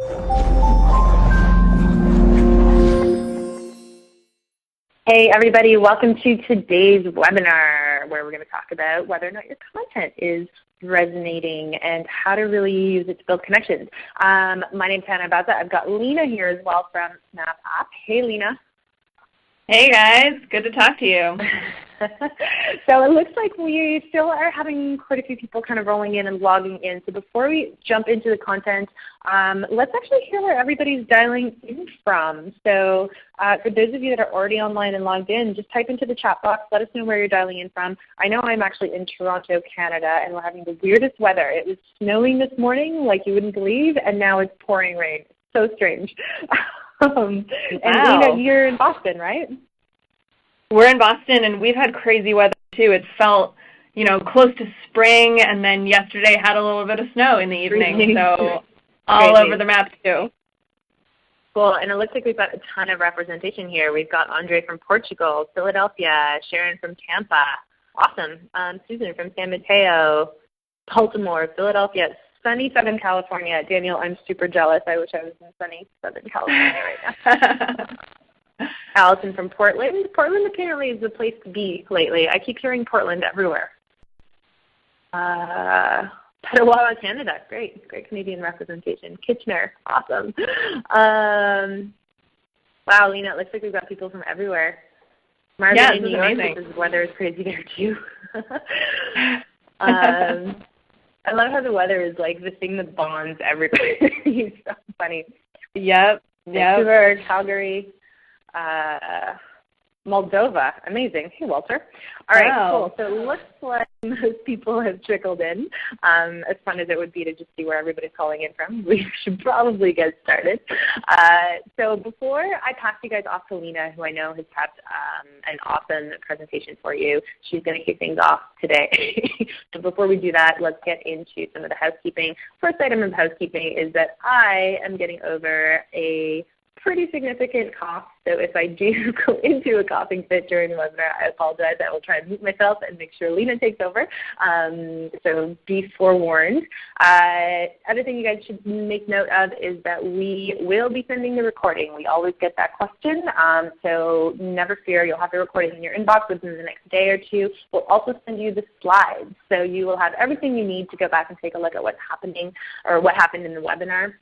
Hey everybody, welcome to today's webinar where we're going to talk about whether or not your content is resonating and how to really use it to build connections. My name's Hannah Baza. I've got Lena here as well from SnapApp. Hey Lena. Hey guys, good to talk to you. So it looks like we still are having quite a few people kind of rolling in and logging in. So before we jump into the content, let's actually hear where everybody's dialing in from. So for those of you that are already online and logged in, just type into the chat box. Let us know where you're dialing in from. I know I'm actually in Toronto, Canada, and we're having the weirdest weather. It was snowing this morning like you wouldn't believe, and now it's pouring rain. So strange. And Lena, you're in Boston, right? We're in Boston, and we've had crazy weather too. It felt, close to spring, and then yesterday had a little bit of snow in the evening, so all over the map too. Cool, and it looks like we've got a ton of representation here. We've got Andre from Portugal, Philadelphia, Sharon from Tampa, awesome, Susan from San Mateo, Baltimore, Philadelphia, sunny Southern California. Daniel, I'm super jealous. I wish I was in sunny Southern California right now. Allison from Portland. Portland apparently is the place to be lately. I keep hearing Portland everywhere. Petawawa, Canada. Great. Great Canadian representation. Kitchener. Awesome. Wow, Lena, it looks like we've got people from everywhere. Margaret in New York, the weather is crazy there too. I love how the weather is like the thing that bonds everybody. It's so funny. Yep. Vancouver, Calgary. Moldova, amazing. Hey, Walter. All right, cool. So it looks like most people have trickled in. As fun as it would be to just see where everybody's calling in from, we should probably get started. So before I pass you guys off to Lena, who I know has prepped an awesome presentation for you, she's going to kick things off today. So before we do that, let's get into some of the housekeeping. First item of housekeeping is that I am getting over a pretty significant cough, so if I do go into a coughing fit during the webinar, I apologize. I will try and mute myself and make sure Lena takes over, so be forewarned. Other thing you guys should make note of is that we will be sending the recording. We always get that question, so never fear. You'll have the recording in your inbox within the next day or two. We'll also send you the slides, so you will have everything you need to go back and take a look at what's happening or what happened in the webinar.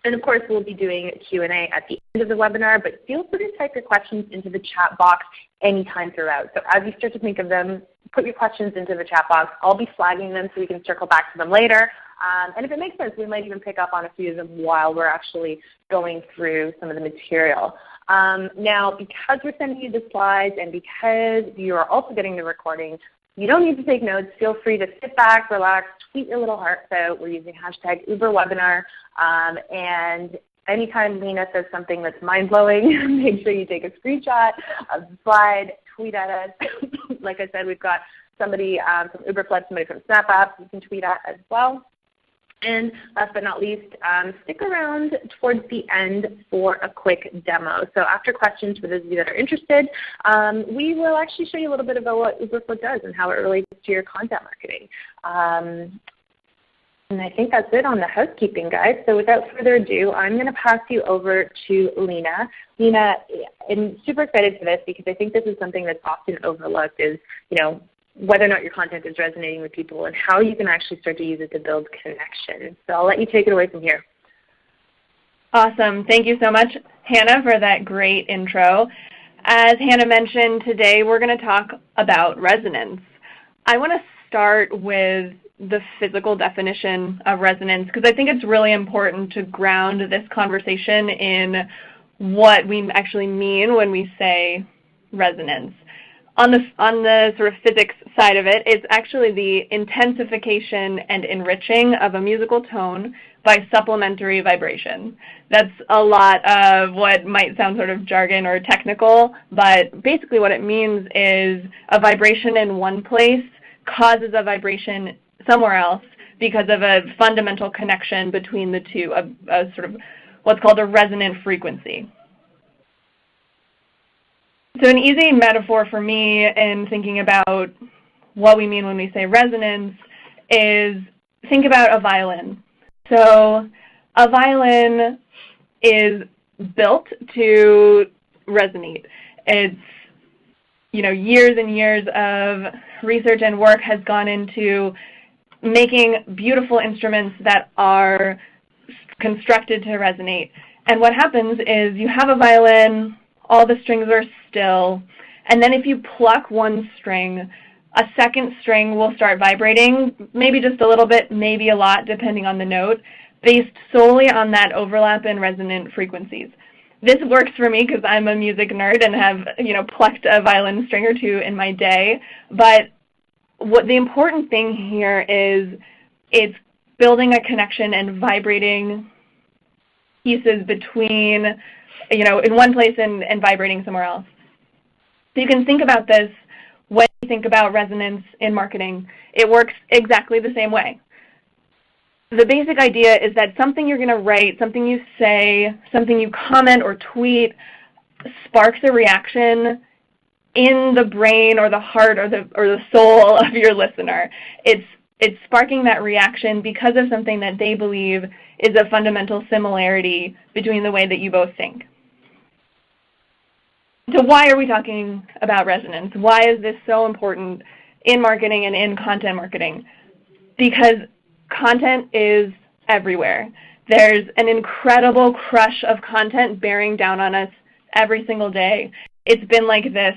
And of course, we'll be doing Q&A at the end of the webinar, but feel free to type your questions into the chat box anytime throughout. So as you start to think of them, put your questions into the chat box. I'll be flagging them so we can circle back to them later. And if it makes sense, we might even pick up on a few of them while we're actually going through some of the material. Now, because we're sending you the slides and because you are also getting the recording, you don't need to take notes. Feel free to sit back, relax, tweet your little hearts out. We're using hashtag UberWebinar. And anytime Lena says something that's mind-blowing, make sure you take a screenshot of the slide, tweet at us. Like I said, we've got somebody from UberFlood, somebody from SnapApp you can tweet at as well. And last but not least, stick around towards the end for a quick demo. So after questions, for those of you that are interested, we will actually show you a little bit about what UberFlood does and how it relates to your content marketing. And I think that's it on the housekeeping, guys. So without further ado, I'm going to pass you over to Lena. Lena, I'm super excited for this because I think this is something that's often overlooked is, whether or not your content is resonating with people and how you can actually start to use it to build connections. So I'll let you take it away from here. Awesome. Thank you so much, Hannah, for that great intro. As Hannah mentioned, today we're going to talk about resonance. I want to start with the physical definition of resonance because I think it's really important to ground this conversation in what we actually mean when we say resonance. On the sort of physics side of it, it's actually the intensification and enriching of a musical tone by supplementary vibration. That's a lot of what might sound sort of jargon or technical, but basically what it means is a vibration in one place causes a vibration somewhere else because of a fundamental connection between the two, a sort of what's called a resonant frequency. So an easy metaphor for me in thinking about what we mean when we say resonance is think about a violin. So A violin is built to resonate. It's, years and years of research and work has gone into making beautiful instruments that are constructed to resonate. And what happens is you have a violin, all the strings are still, and then if you pluck one string, a second string will start vibrating, maybe just a little bit, maybe a lot, depending on the note, based solely on that overlap in resonant frequencies. This works for me because I'm a music nerd and have, plucked a violin string or two in my day. But what the important thing here is it's building a connection and vibrating pieces between, in one place and vibrating somewhere else. So you can think about this when you think about resonance in marketing. It works exactly the same way. The basic idea is that something you're going to write, something you say, something you comment or tweet sparks a reaction in the brain or the heart or the soul of your listener. It's sparking that reaction because of something that they believe is a fundamental similarity between the way that you both think. So why are we talking about resonance? Why is this so important in marketing and in content marketing? Because content is everywhere. There's an incredible crush of content bearing down on us every single day. It's been like this,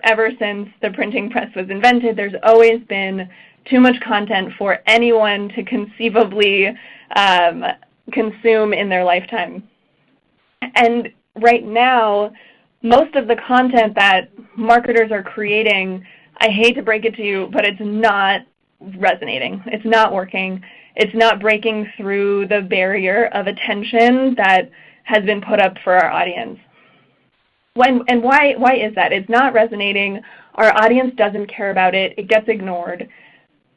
ever since the printing press was invented. There's always been too much content for anyone to conceivably consume in their lifetime. And right now, most of the content that marketers are creating, I hate to break it to you, but it's not resonating. It's not working. It's not breaking through the barrier of attention that has been put up for our audience. And why is that? It's not resonating. Our audience doesn't care about it. It gets ignored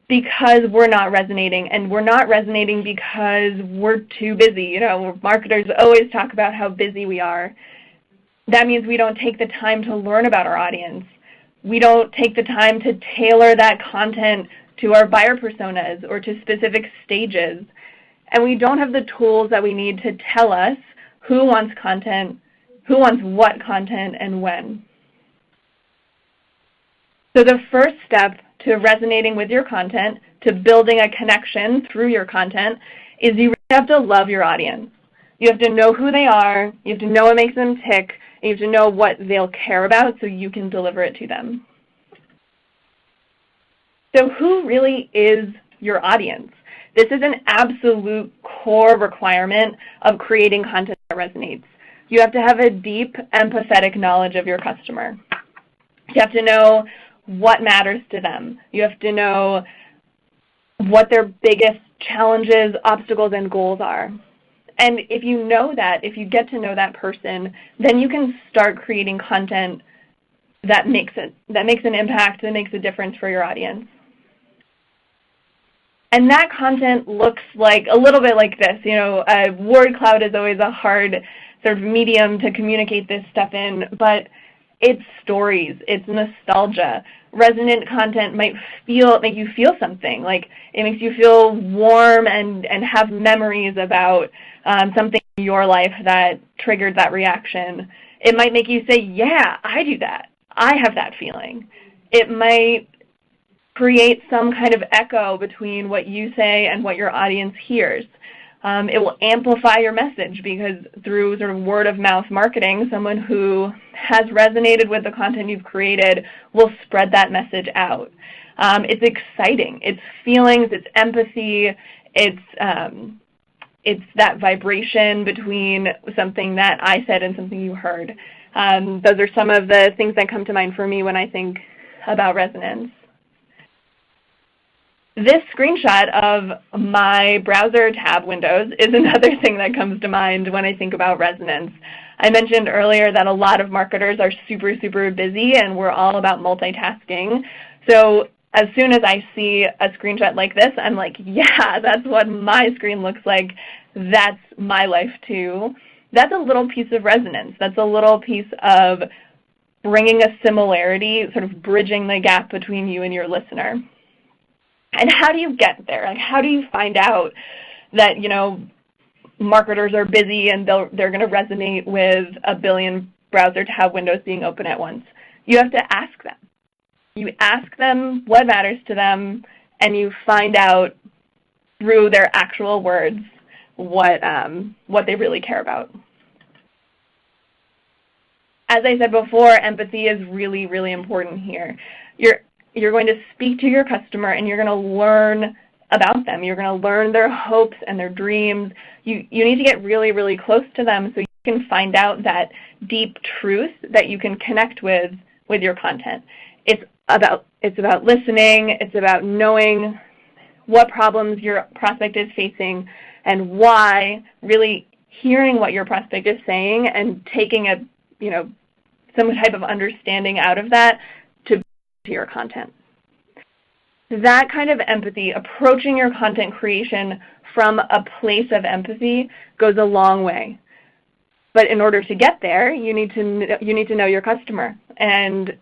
because we're not resonating. And we're not resonating because we're too busy. Marketers always talk about how busy we are. That means we don't take the time to learn about our audience. We don't take the time to tailor that content to our buyer personas or to specific stages. And we don't have the tools that we need to tell us who wants content, who wants what content, and when. So the first step to resonating with your content, to building a connection through your content, is you really have to love your audience. You have to know who they are, you have to know what makes them tick, and you have to know what they'll care about so you can deliver it to them. So who really is your audience? This is an absolute core requirement of creating content that resonates. You have to have a deep, empathetic knowledge of your customer. You have to know what matters to them. You have to know what their biggest challenges, obstacles, and goals are. And if you know that, if you get to know that person, then you can start creating content that makes an impact, that makes a difference for your audience. And that content looks like a little bit like this. A word cloud is always a hard sort of medium to communicate this stuff in, but it's stories, it's nostalgia. Resonant content might make you feel something, like it makes you feel warm and have memories about something in your life that triggered that reaction. It might make you say, yeah, I do that. I have that feeling. It might create some kind of echo between what you say and what your audience hears. It will amplify your message because through sort of word-of-mouth marketing, someone who has resonated with the content you've created will spread that message out. It's exciting. It's feelings. It's empathy. It's that vibration between something that I said and something you heard. Those are some of the things that come to mind for me when I think about resonance. This screenshot of my browser tab windows is another thing that comes to mind when I think about resonance. I mentioned earlier that a lot of marketers are super, super busy and we're all about multitasking. So as soon as I see a screenshot like this, I'm like, yeah, that's what my screen looks like. That's my life too. That's a little piece of resonance. That's a little piece of bringing a similarity, sort of bridging the gap between you and your listener. And how do you get there? Like, how do you find out that, marketers are busy and they're going to resonate with a billion browser tab windows being open at once. You have to ask them. You ask them what matters to them, and you find out through their actual words what they really care about. As I said before, empathy is really, really important here. You're going to speak to your customer, and you're going to learn about them. You're going to learn their hopes and their dreams. You need to get really, really close to them so you can find out that deep truth that you can connect with your content. It's about listening. It's about knowing what problems your prospect is facing and why, really hearing what your prospect is saying and taking some type of understanding out of that to your content. That kind of empathy, approaching your content creation from a place of empathy, goes a long way. But in order to get there, you need to know your customer. And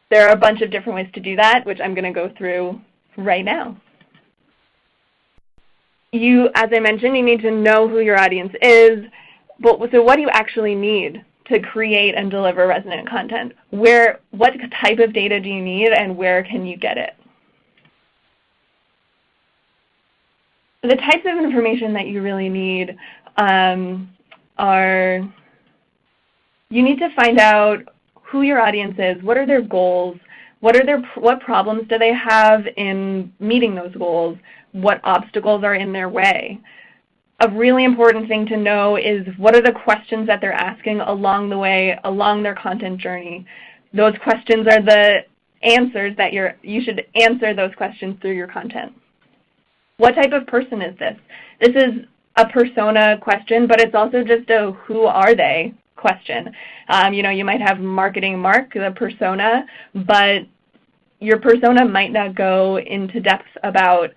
there are a bunch of different ways to do that, which I'm going to go through right now. As I mentioned, you need to know who your audience is. So what do you actually need to create and deliver resonant content? What type of data do you need, and where can you get it? The types of information that you really need are, you need to find out who your audience is, what are their goals, what problems do they have in meeting those goals, what obstacles are in their way. A really important thing to know is what are the questions that they're asking along the way, along their content journey. Those questions are the answers that you should answer those questions through your content. What type of person is this? This is a persona question, but it's also just a who are they question. You might have marketing Mark, the persona, but your persona might not go into depth about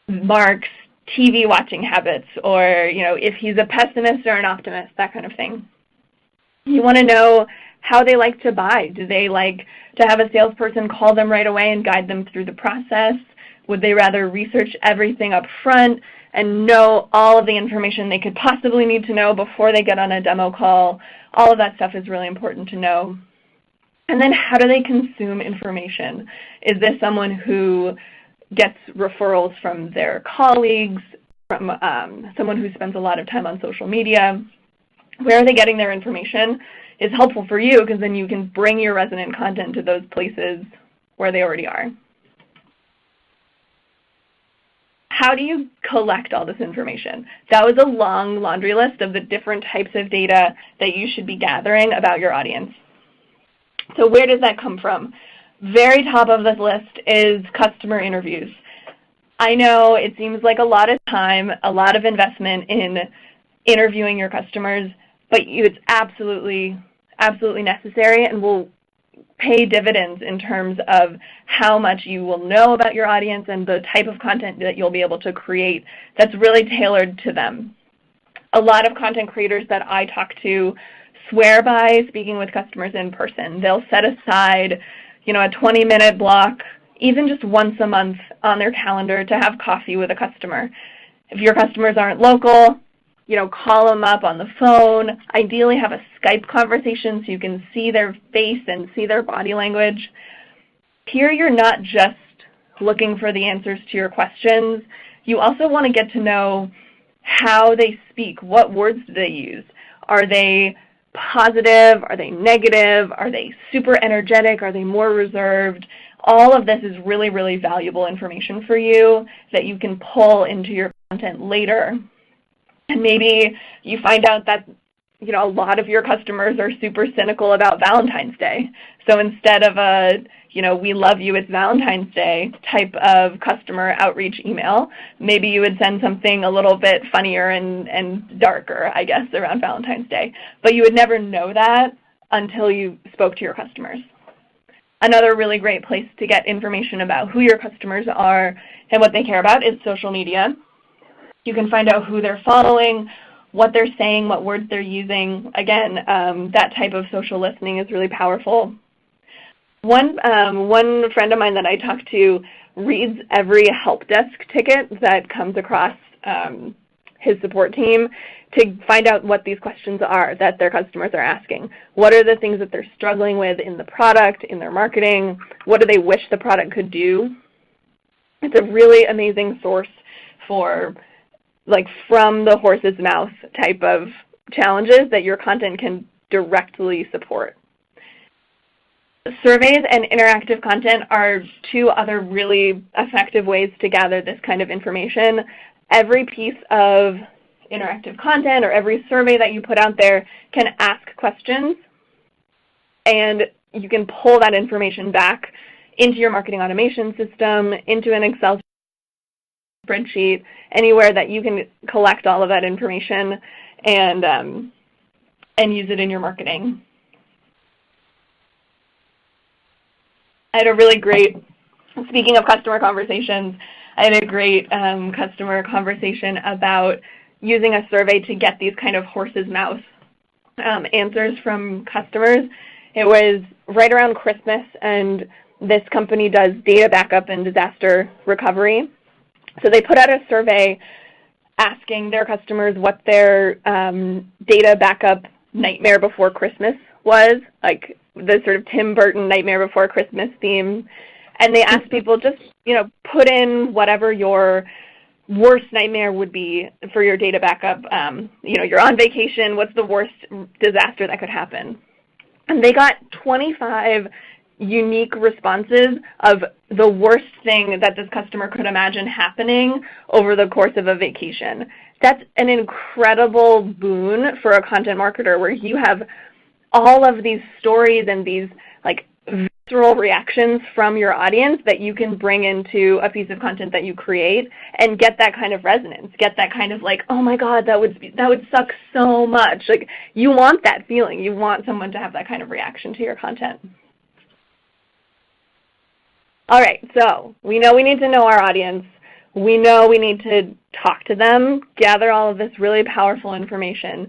Mark's TV watching habits, or if he's a pessimist or an optimist, that kind of thing. You want to know how they like to buy. Do they like to have a salesperson call them right away and guide them through the process? Would they rather research everything up front and know all of the information they could possibly need to know before they get on a demo call? All of that stuff is really important to know. And then how do they consume information? Is this someone who gets referrals from their colleagues, from someone who spends a lot of time on social media? Where are they getting their information is helpful for you, because then you can bring your resonant content to those places where they already are. How do you collect all this information? That was a long laundry list of the different types of data that you should be gathering about your audience. So where does that come from? Very top of this list is customer interviews. I know it seems like a lot of time, a lot of investment in interviewing your customers, but it's absolutely necessary and will pay dividends in terms of how much you will know about your audience and the type of content that you'll be able to create that's really tailored to them. A lot of content creators that I talk to swear by speaking with customers in person. They'll set aside, a 20-minute block, even just once a month on their calendar to have coffee with a customer. If your customers aren't local, call them up on the phone. Ideally have a Skype conversation so you can see their face and see their body language. Here you're not just looking for the answers to your questions. You also want to get to know how they speak. What words do they use? Are they positive? Are they negative? Are they super energetic? Are they more reserved? All of this is really, really valuable information for you that you can pull into your content later. And maybe you find out that a lot of your customers are super cynical about Valentine's Day. So instead of a, we love you, it's Valentine's Day type of customer outreach email, maybe you would send something a little bit funnier and darker, I guess, around Valentine's Day. But you would never know that until you spoke to your customers. Another really great place to get information about who your customers are and what they care about is social media. You can find out who they're following, what they're saying, what words they're using. Again, that type of social listening is really powerful. One friend of mine that I talk to reads every help desk ticket that comes across his support team to find out what these questions are that their customers are asking. What are the things that they're struggling with in the product, in their marketing? What do they wish the product could do? It's a really amazing source for, like, from the horse's mouth type of challenges that your content can directly support. Surveys and interactive content are two other really effective ways to gather this kind of information. Every piece of interactive content or every survey that you put out there can ask questions, and you can pull that information back into your marketing automation system, into an Excel spreadsheet, anywhere that you can collect all of that information and use it in your marketing. I had a really great, speaking of customer conversations, I had a great customer conversation about using a survey to get these kind of horse's mouth answers from customers. It was right around Christmas, and this company does data backup and disaster recovery. So they put out a survey asking their customers what their data backup nightmare before Christmas was, like the sort of Tim Burton Nightmare Before Christmas theme. And they asked people just, put in whatever your worst nightmare would be for your data backup. You're on vacation, what's the worst disaster that could happen? And they got 25 unique responses of the worst thing that this customer could imagine happening over the course of a vacation. That's an incredible boon for a content marketer, where you have all of these stories and these like visceral reactions from your audience that you can bring into a piece of content that you create and get that kind of resonance, get that kind of like, oh my God, that would suck so much. Like, you want that feeling. You want someone to have that kind of reaction to your content. All right, so we know we need to know our audience. We know we need to talk to them, gather all of this really powerful information.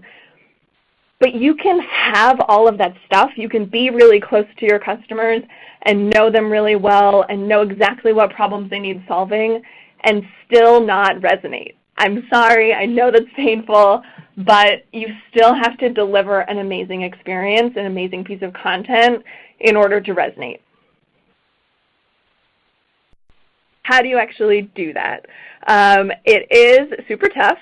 But you can have all of that stuff. You can be really close to your customers and know them really well and know exactly what problems they need solving and still not resonate. I'm sorry, I know that's painful, but you still have to deliver an amazing experience, an amazing piece of content in order to resonate. How do you actually do that? It is super tough.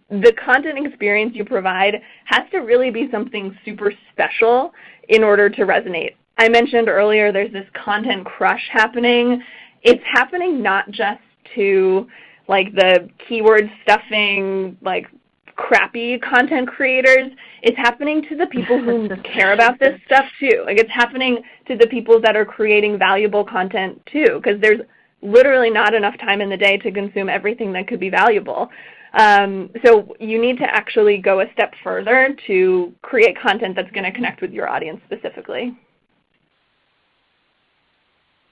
The content experience you provide has to really be something super special in order to resonate. I mentioned earlier there's this content crush happening. It's happening not just to like the keyword stuffing, like crappy content creators. It's happening to the people who care about this stuff too. Like, it's happening to the people that are creating valuable content too, because there's literally not enough time in the day to consume everything that could be valuable. So you need to actually go a step further to create content that's going to connect with your audience specifically.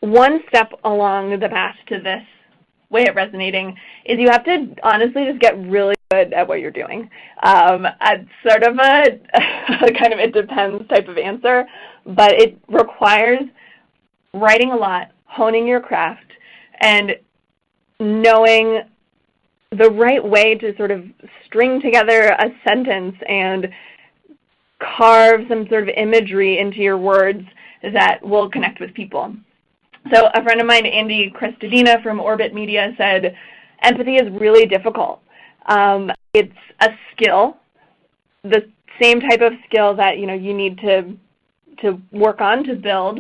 One step along the path to this way of resonating is you have to honestly just get really good at what you're doing. It's sort of a kind of it depends type of answer, but it requires writing a lot, honing your craft, and knowing the right way to sort of string together a sentence and carve some sort of imagery into your words that will connect with people. So a friend of mine, Andy Crestodina from Orbit Media, said, empathy is really difficult. It's a skill, the same type of skill that you need to work on, to build.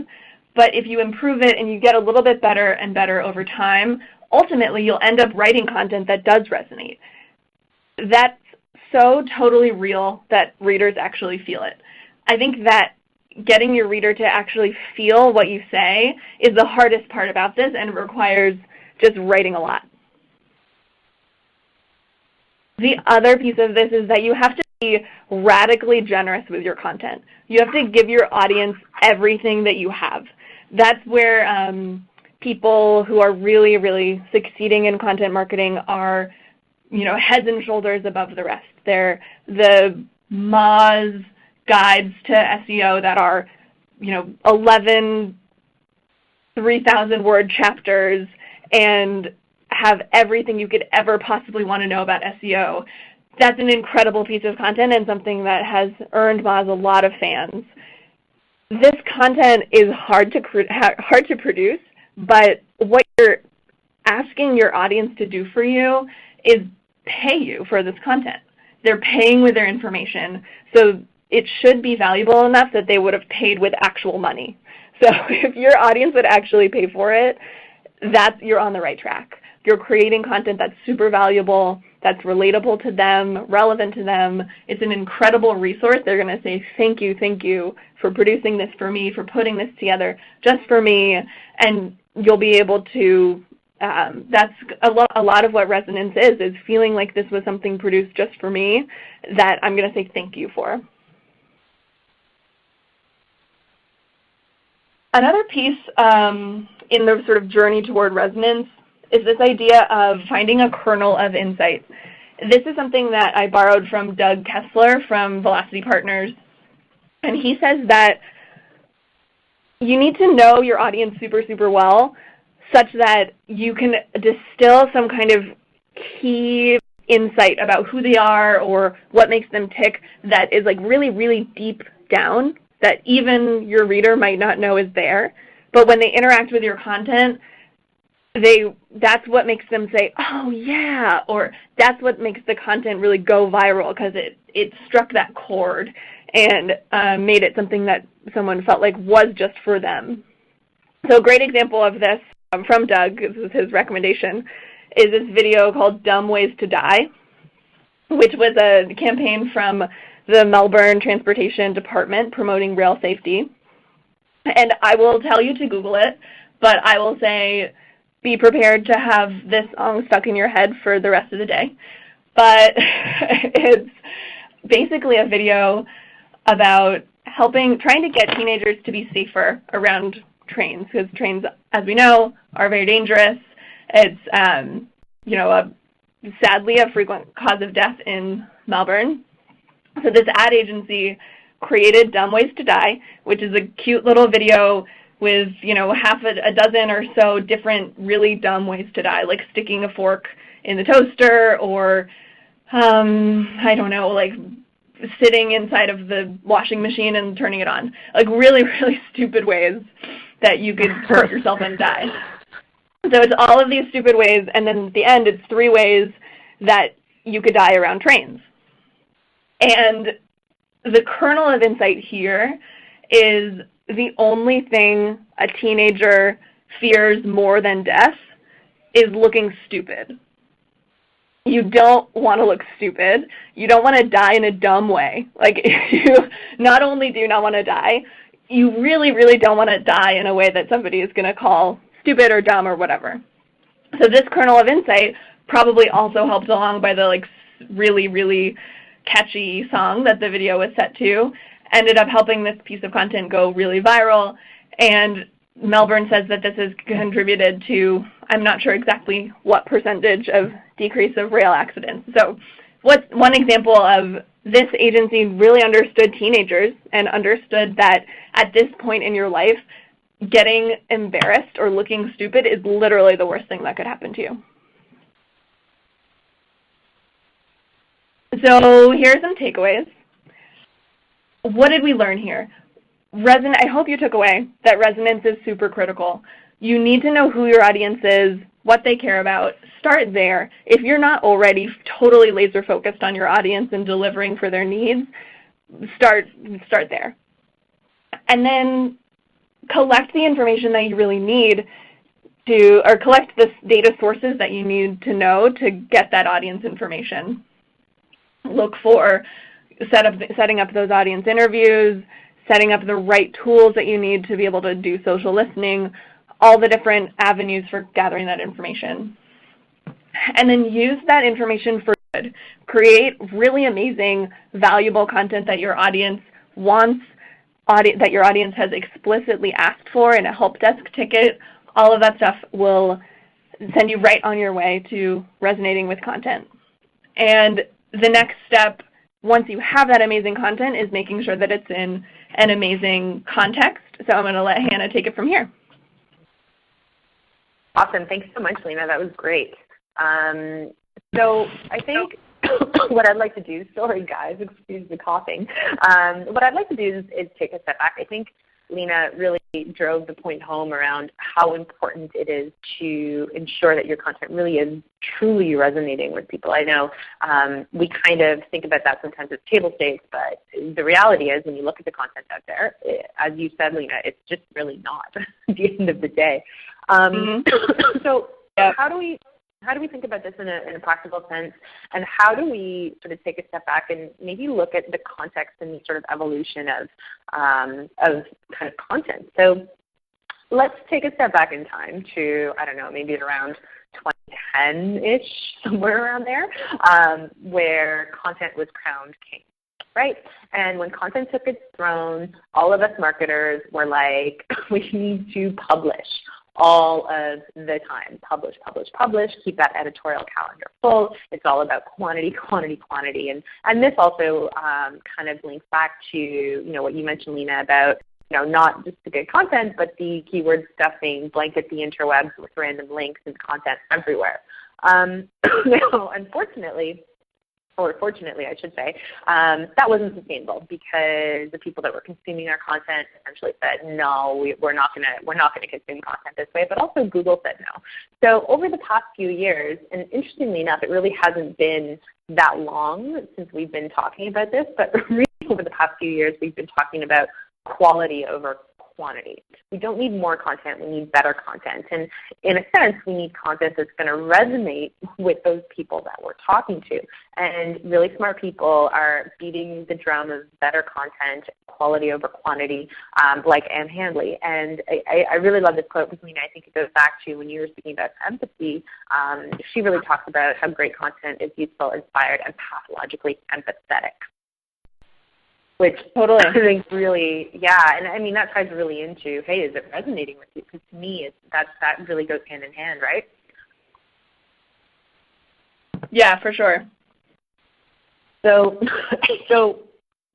But if you improve it and you get a little bit better and better over time, ultimately you'll end up writing content that does resonate. That's so totally real that readers actually feel it. I think that getting your reader to actually feel what you say is the hardest part about this, and it requires just writing a lot. The other piece of this is that you have to be radically generous with your content. You have to give your audience everything that you have. That's where people who are really, really succeeding in content marketing are, heads and shoulders above the rest. They're the Moz guides to SEO that are, 11 3,000-word chapters and have everything you could ever possibly want to know about SEO. That's an incredible piece of content and something that has earned Moz a lot of fans. This content is hard to produce, but what you're asking your audience to do for you is pay you for this content. They're paying with their information, so it should be valuable enough that they would have paid with actual money. So if your audience would actually pay for it, you're on the right track. You're creating content that's super valuable, that's relatable to them, relevant to them. It's an incredible resource. They're going to say, thank you for producing this for me, for putting this together just for me. And you'll be able to, that's a lot of what resonance is feeling like this was something produced just for me that I'm going to say thank you for. Another piece in the sort of journey toward resonance is this idea of finding a kernel of insight. This is something that I borrowed from Doug Kessler from Velocity Partners. And he says that you need to know your audience super, super well such that you can distill some kind of key insight about who they are or what makes them tick that is like really, really deep down that even your reader might not know is there. But when they interact with your content, that's what makes them say, oh yeah, or that's what makes the content really go viral because it struck that chord and made it something that someone felt like was just for them. So a great example of this from Doug, this is his recommendation, is this video called Dumb Ways to Die, which was a campaign from the Melbourne Transportation Department promoting rail safety. And I will tell you to Google it, but I will say be prepared to have this song stuck in your head for the rest of the day. But it's basically a video about trying to get teenagers to be safer around trains, because trains, as we know, are very dangerous. It's sadly a frequent cause of death in Melbourne. So this ad agency created Dumb Ways to Die, which is a cute little video with, half a dozen or so different really dumb ways to die, like sticking a fork in the toaster or, I don't know, like sitting inside of the washing machine and turning it on. Like really, really stupid ways that you could hurt yourself and die. So it's all of these stupid ways, and then at the end it's 3 ways that you could die around trains. And the kernel of insight here is the only thing a teenager fears more than death is looking stupid. You don't want to look stupid. You don't want to die in a dumb way. Like, you not only do not want to die, you really, really don't want to die in a way that somebody is going to call stupid or dumb or whatever. So this kernel of insight probably also helped along by the really, really catchy song that the video was set to, ended up helping this piece of content go really viral. And Melbourne says that this has contributed to, I'm not sure exactly what percentage of decrease of rail accidents. So one example of this agency really understood teenagers and understood that at this point in your life, getting embarrassed or looking stupid is literally the worst thing that could happen to you. So here are some takeaways. What did we learn here? I hope you took away that resonance is super critical. You need to know who your audience is, what they care about. Start there. If you're not already totally laser focused on your audience and delivering for their needs, start there. And then collect the information that you really need or collect the data sources that you need to know to get that audience information. Look for setting up those audience interviews, setting up the right tools that you need to be able to do social listening, all the different avenues for gathering that information. And then use that information for good. Create really amazing, valuable content that your audience wants, that your audience has explicitly asked for in a help desk ticket. All of that stuff will send you right on your way to resonating with content. And the next step, once you have that amazing content, is making sure that it's in an amazing context. So I'm going to let Hannah take it from here. Awesome. Thanks so much, Lena. That was great. So I think what I'd like to do, sorry guys, excuse the coughing. What I'd like to do is take a step back. I think Lena really drove the point home around how important it is to ensure that your content really is truly resonating with people. I know we kind of think about that sometimes as table stakes, but the reality is when you look at the content out there, as you said, Lena, it's just really not at the end of the day. So how do we think about this in a practical sense, and how do we sort of take a step back and maybe look at the context and the sort of evolution of kind of content? So let's take a step back in time to, I don't know, maybe around 2010-ish, somewhere around there, where content was crowned king. Right? And when content took its throne, all of us marketers were like, we need to publish all of the time. Publish, publish, publish. Keep that editorial calendar full. It's all about quantity, quantity, quantity. And this also kind of links back to what you mentioned, Lena, about not just the good content, but the keyword stuffing, blanket the interwebs with random links and content everywhere. Now, unfortunately, or fortunately I should say, that wasn't sustainable because the people that were consuming our content essentially said, no, we're not going to consume content this way, but also Google said no. So over the past few years, and interestingly enough, it really hasn't been that long since we've been talking about this, but really over the past few years we've been talking about quality over quantity. We don't need more content, we need better content. And in a sense, we need content that's going to resonate with those people that we're talking to. And really smart people are beating the drum of better content, quality over quantity, like Anne Handley. And I really love this quote because I think it goes back to when you were speaking about empathy. She really talks about how great content is useful, inspired, and pathologically empathetic. Which totally, I think really, yeah, and I mean that ties really into, hey, is it resonating with you? Because to me, that really goes hand in hand, right? Yeah, for sure. So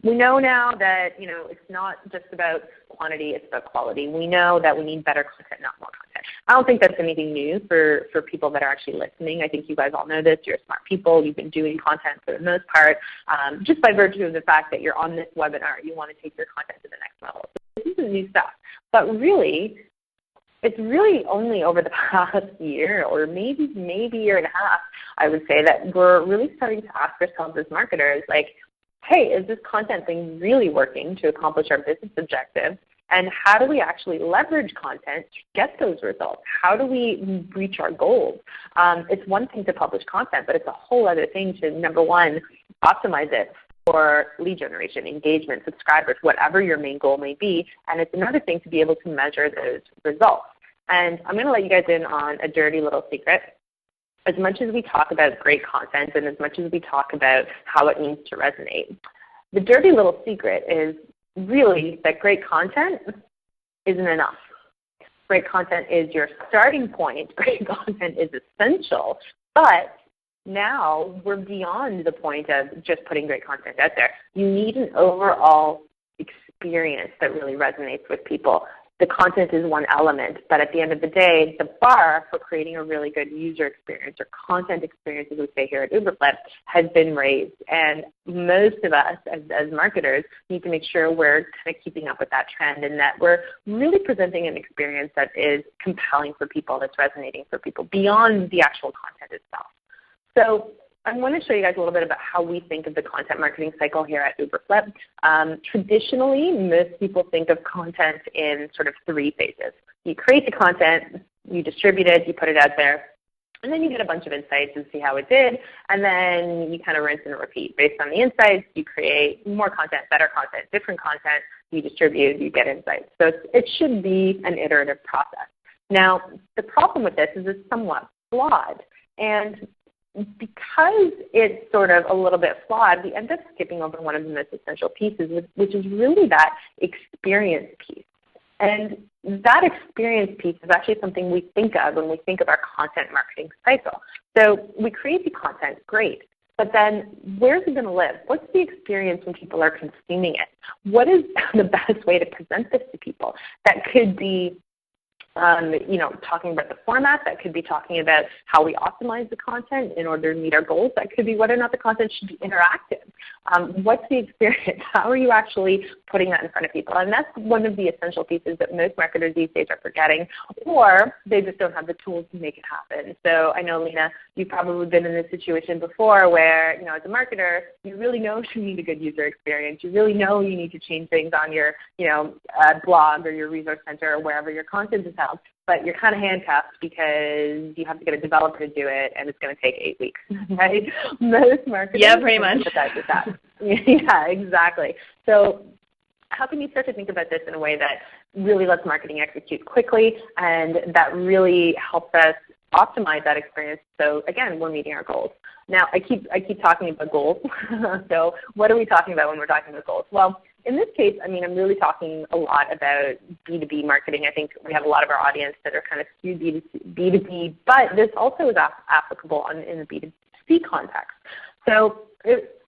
we know now that it's not just about quantity; it's about quality. We know that we need better content, not more content. I don't think that's anything new for people that are actually listening. I think you guys all know this. You're smart people. You've been doing content for the most part. Just by virtue of the fact that you're on this webinar, you want to take your content to the next level. So this isn't new stuff. But really, it's really only over the past year or maybe year and a half, I would say, that we're really starting to ask ourselves as marketers, like, hey, is this content thing really working to accomplish our business objectives? And how do we actually leverage content to get those results? How do we reach our goals? It's one thing to publish content, but it's a whole other thing to, number one, optimize it for lead generation, engagement, subscribers, whatever your main goal may be. And it's another thing to be able to measure those results. And I'm going to let you guys in on a dirty little secret. As much as we talk about great content and as much as we talk about how it needs to resonate, the dirty little secret is really that great content isn't enough. Great content is your starting point. Great content is essential, but now we're beyond the point of just putting great content out there. You need an overall experience that really resonates with people. The content is one element, but at the end of the day, the bar for creating a really good user experience or content experience, as we say here at Uberflip, has been raised. And most of us as marketers need to make sure we're kind of keeping up with that trend and that we're really presenting an experience that is compelling for people, that's resonating for people beyond the actual content itself. So I want to show you guys a little bit about how we think of the content marketing cycle here at Uberflip. Traditionally, most people think of content in sort of three phases. You create the content, you distribute it, you put it out there, and then you get a bunch of insights and see how it did, and then you kind of rinse and repeat. Based on the insights, you create more content, better content, different content, you distribute, you get insights. So it should be an iterative process. Now, the problem with this is it's somewhat flawed. And because it's sort of a little bit flawed, we end up skipping over one of the most essential pieces, which is really that experience piece. And that experience piece is actually something we think of when we think of our content marketing cycle. So we create the content, great, but then where's it going to live? What's the experience when people are consuming it? What is the best way to present this to people? That could be talking about the format. That could be talking about how we optimize the content in order to meet our goals. That could be whether or not the content should be interactive. What's the experience? How are you actually putting that in front of people? And that's one of the essential pieces that most marketers these days are forgetting, or they just don't have the tools to make it happen. So I know, Lena, you've probably been in this situation before where, as a marketer, you really know you need a good user experience. You really know you need to change things on your, blog or your resource center or wherever your content is held, but you're kind of handcuffed because you have to get a developer to do it, and it's going to take 8 weeks, right? Most marketers pretty much. With that. Yeah, exactly. So how can you start to think about this in a way that really lets marketing execute quickly and that really helps us optimize that experience so, again, we're meeting our goals? Now, I keep talking about goals. So what are we talking about when we're talking about goals? Well, in this case, I'm really talking a lot about B2B marketing. I think we have a lot of our audience that are kind of skewed B2B, but this also is applicable in the B2C context. So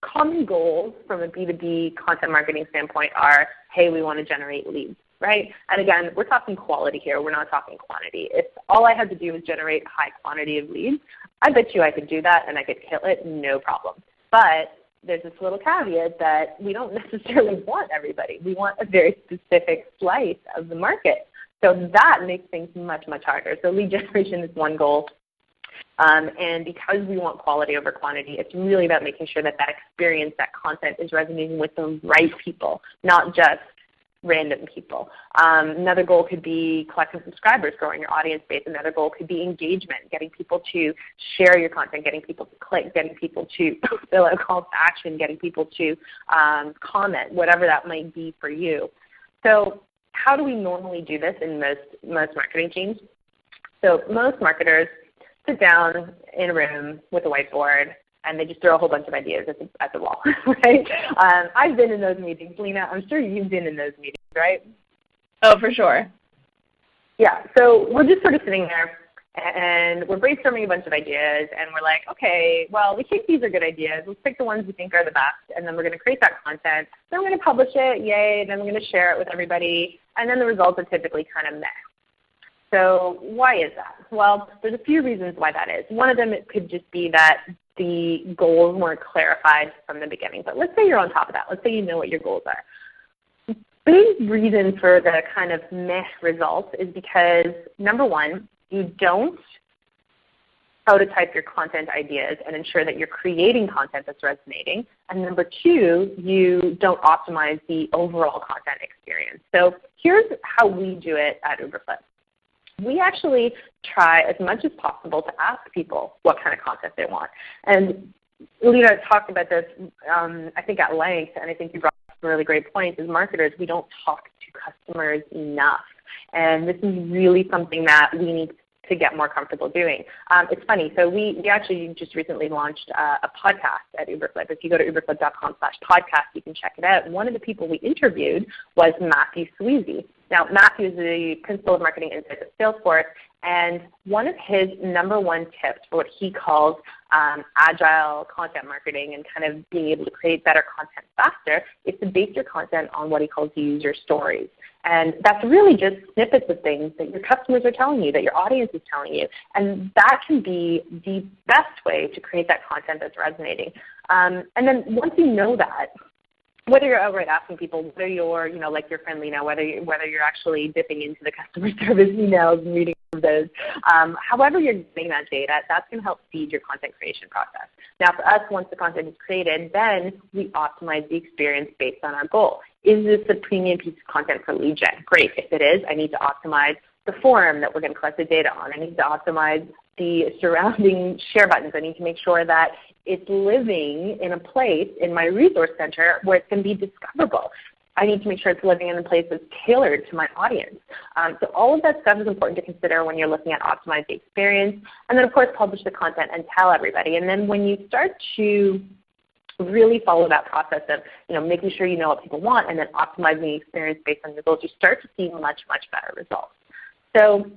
common goals from a B2B content marketing standpoint are, hey, we want to generate leads, right? And again, we're talking quality here. We're not talking quantity. If all I had to do was generate a high quantity of leads, I bet you I could do that and I could kill it, no problem. But there's this little caveat that we don't necessarily want everybody. We want a very specific slice of the market. So that makes things much, much harder. So lead generation is one goal. And because we want quality over quantity, it's really about making sure that experience, that content is resonating with the right people, not just random people. Another goal could be collecting subscribers, growing your audience base. Another goal could be engagement, getting people to share your content, getting people to click, getting people to fill out calls to action, getting people to comment, whatever that might be for you. So how do we normally do this in most marketing teams? So most marketers sit down in a room with a whiteboard and they just throw a whole bunch of ideas at the wall, right? I've been in those meetings. Lena, I'm sure you've been in those meetings, right? Oh, for sure. Yeah, so we're just sort of sitting there and we're brainstorming a bunch of ideas and we're like, okay, well, we think these are good ideas. Let's pick the ones we think are the best, and then we're going to create that content. Then we're going to publish it, yay, and then we're going to share it with everybody, and then the results are typically kind of meh. So why is that? Well, there's a few reasons why that is. One of them, it could just be that the goals weren't clarified from the beginning. But let's say you're on top of that. Let's say you know what your goals are. Big reason for the kind of meh results is because, number one, you don't prototype your content ideas and ensure that you're creating content that's resonating. And number two, you don't optimize the overall content experience. So here's how we do it at Uberflip. We actually try as much as possible to ask people what kind of content they want. And Lena talked about this, I think, at length, and I think you brought up some really great points. As marketers, we don't talk to customers enough. And this is really something that we need to get more comfortable doing. It's funny. So we actually just recently launched a podcast at Uberflip. If you go to uberflip.com/podcast, you can check it out. And one of the people we interviewed was Matthew Sweezy. Now, Matthew is the Principal of Marketing Insights at Salesforce, and one of his number one tips for what he calls agile content marketing and kind of being able to create better content faster is to base your content on what he calls user stories. And that's really just snippets of things that your customers are telling you, that your audience is telling you. And that can be the best way to create that content that's resonating. And then once you know that, whether you're outright asking people, whether you're, like your friend Lena, whether you're actually dipping into the customer service emails and reading those, however you're getting that data, that's going to help feed your content creation process. Now for us, once the content is created, then we optimize the experience based on our goal. Is this a premium piece of content for lead gen? Great. If it is, I need to optimize the forum that we're going to collect the data on. I need to optimize the surrounding share buttons. I need to make sure that it's living in a place in my resource center where it's going to be discoverable. I need to make sure it's living in a place that's tailored to my audience. So all of that stuff is important to consider when you're looking at optimize the experience. And then, of course, publish the content and tell everybody. And then when you start to really follow that process of making sure you know what people want and then optimizing the experience based on your goals, you start to see much, much better results. So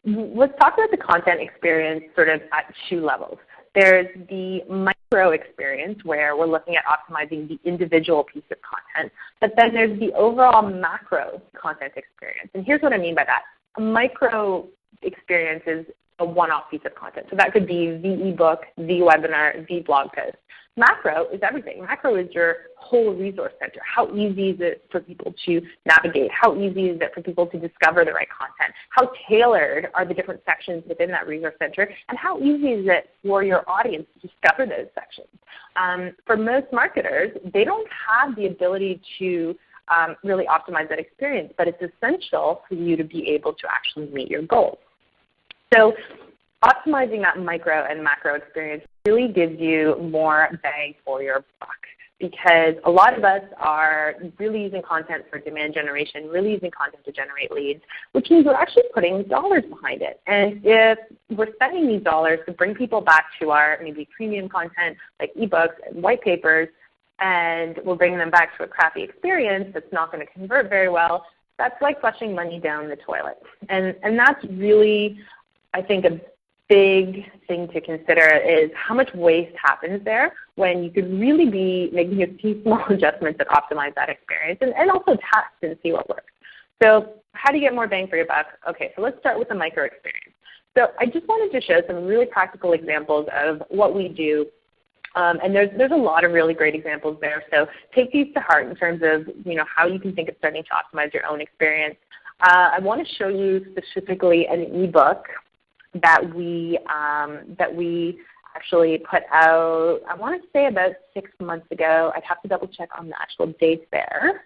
let's talk about the content experience sort of at two levels. There's the micro experience where we're looking at optimizing the individual piece of content, but then there's the overall macro content experience. And here's what I mean by that. A micro experience is a one-off piece of content. So that could be the ebook, the webinar, the blog post. Macro is everything. Macro is your whole resource center. How easy is it for people to navigate? How easy is it for people to discover the right content? How tailored are the different sections within that resource center? And how easy is it for your audience to discover those sections? For most marketers, they don't have the ability to really optimize that experience, but it's essential for you to be able to actually meet your goals. So optimizing that micro and macro experience really gives you more bang for your buck, because a lot of us are really using content for demand generation, really using content to generate leads, which means we're actually putting dollars behind it. And if we're spending these dollars to bring people back to our maybe premium content like ebooks and white papers, and we're bringing them back to a crappy experience that's not going to convert very well, that's like flushing money down the toilet. And that's really, I think, a big thing to consider is how much waste happens there when you could really be making a few small adjustments that optimize that experience and also test and see what works. So how do you get more bang for your buck? Okay, so let's start with the micro experience. So I just wanted to show some really practical examples of what we do. And there's a lot of really great examples there. So take these to heart in terms of how you can think of starting to optimize your own experience. I want to show you specifically an ebook that we actually put out, I want to say about 6 months ago. I'd have to double check on the actual dates there.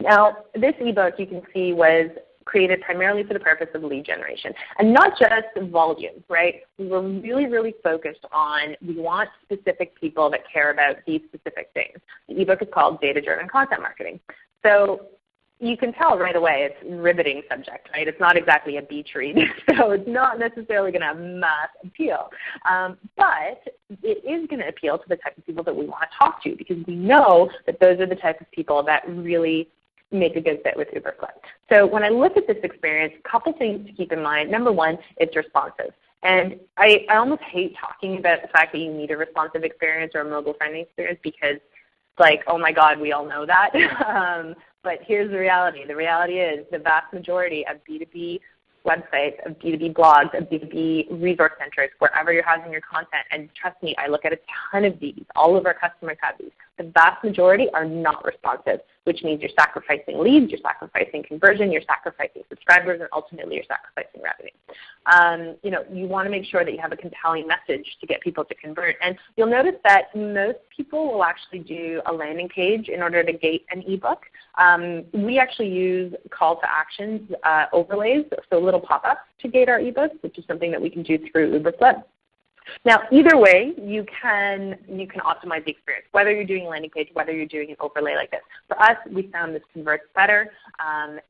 Now, this ebook you can see was created primarily for the purpose of lead generation, and not just volume, right? We were really, really focused on we want specific people that care about these specific things. The ebook is called Data-Driven Content Marketing. So you can tell right away it's a riveting subject, right? It's not exactly a beach read, so it's not necessarily going to have mass appeal. But it is going to appeal to the type of people that we want to talk to, because we know that those are the type of people that really make a good fit with Uberflip. So when I look at this experience, a couple things to keep in mind. Number one, it's responsive. And I almost hate talking about the fact that you need a responsive experience or a mobile-friendly experience, because like, oh my God, we all know that. But here's the reality. The reality is the vast majority of B2B websites, of B2B blogs, of B2B resource centers, wherever you're housing your content, and trust me, I look at a ton of these. All of our customers have these. The vast majority are not responsive, which means you're sacrificing leads, you're sacrificing conversion, you're sacrificing subscribers, and ultimately you're sacrificing revenue. You want to make sure that you have a compelling message to get people to convert. And you'll notice that most people will actually do a landing page in order to gate an ebook. We actually use call to actions overlays, so little pop-ups to gate our ebooks, which is something that we can do through Uberflip. Now, either way, you can optimize the experience, whether you're doing a landing page, whether you're doing an overlay like this. For us, we found this converts better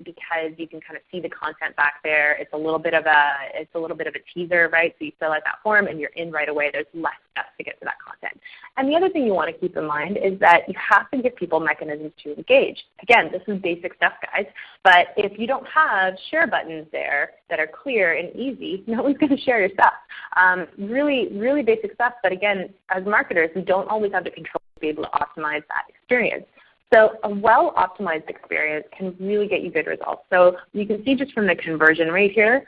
because you can kind of see the content back there. It's a little bit of a teaser, right? So you fill out that form and you're in right away. There's less steps to get to that content. And the other thing you want to keep in mind is that you have to give people mechanisms to engage. Again, this is basic stuff, guys. But if you don't have share buttons there that are clear and easy, no one's going to share your stuff. Really basic stuff, but again, as marketers, we don't always have the control to be able to optimize that experience. So a well-optimized experience can really get you good results. So you can see just from the conversion rate here,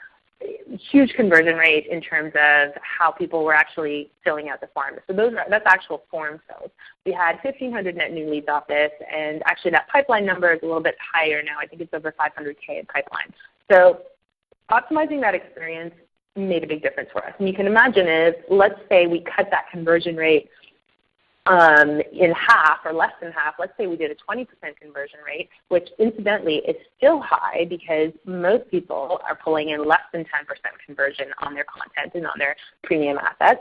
huge conversion rate in terms of how people were actually filling out the form. So that's actual form fills. We had 1,500 net new leads off this, and actually that pipeline number is a little bit higher now. I think it's over 500K in pipeline. So optimizing that experience made a big difference for us. And you can imagine if, let's say we cut that conversion rate in half or less than half. Let's say we did a 20% conversion rate, which incidentally is still high because most people are pulling in less than 10% conversion on their content and on their premium assets.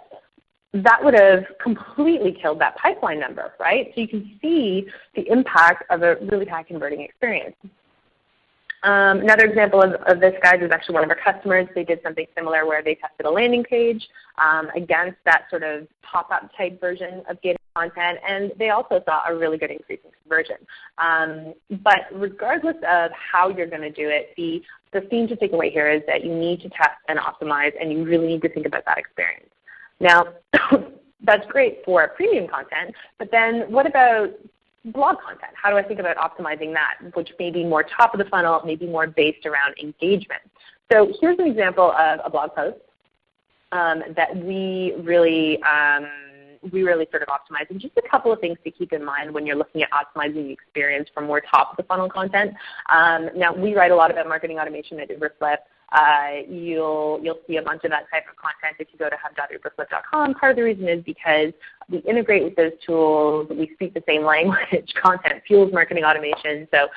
That would have completely killed that pipeline number, right? So you can see the impact of a really high converting experience. Another example of this, guys, is actually one of our customers. They did something similar where they tested a landing page against that sort of pop-up type version of gated content, and they also saw a really good increase in conversion. But regardless of how you're going to do it, the theme to take away here is that you need to test and optimize, and you really need to think about that experience. Now, that's great for premium content, but then what about blog content. How do I think about optimizing that, which may be more top of the funnel, maybe more based around engagement? So here's an example of a blog post that we really sort of optimize. And just a couple of things to keep in mind when you're looking at optimizing the experience for more top of the funnel content. Now, we write a lot about marketing automation at Uberflip. You'll see a bunch of that type of content if you go to hub.uberflip.com. Part of the reason is because we integrate with those tools. We speak the same language. Content fuels marketing automation. So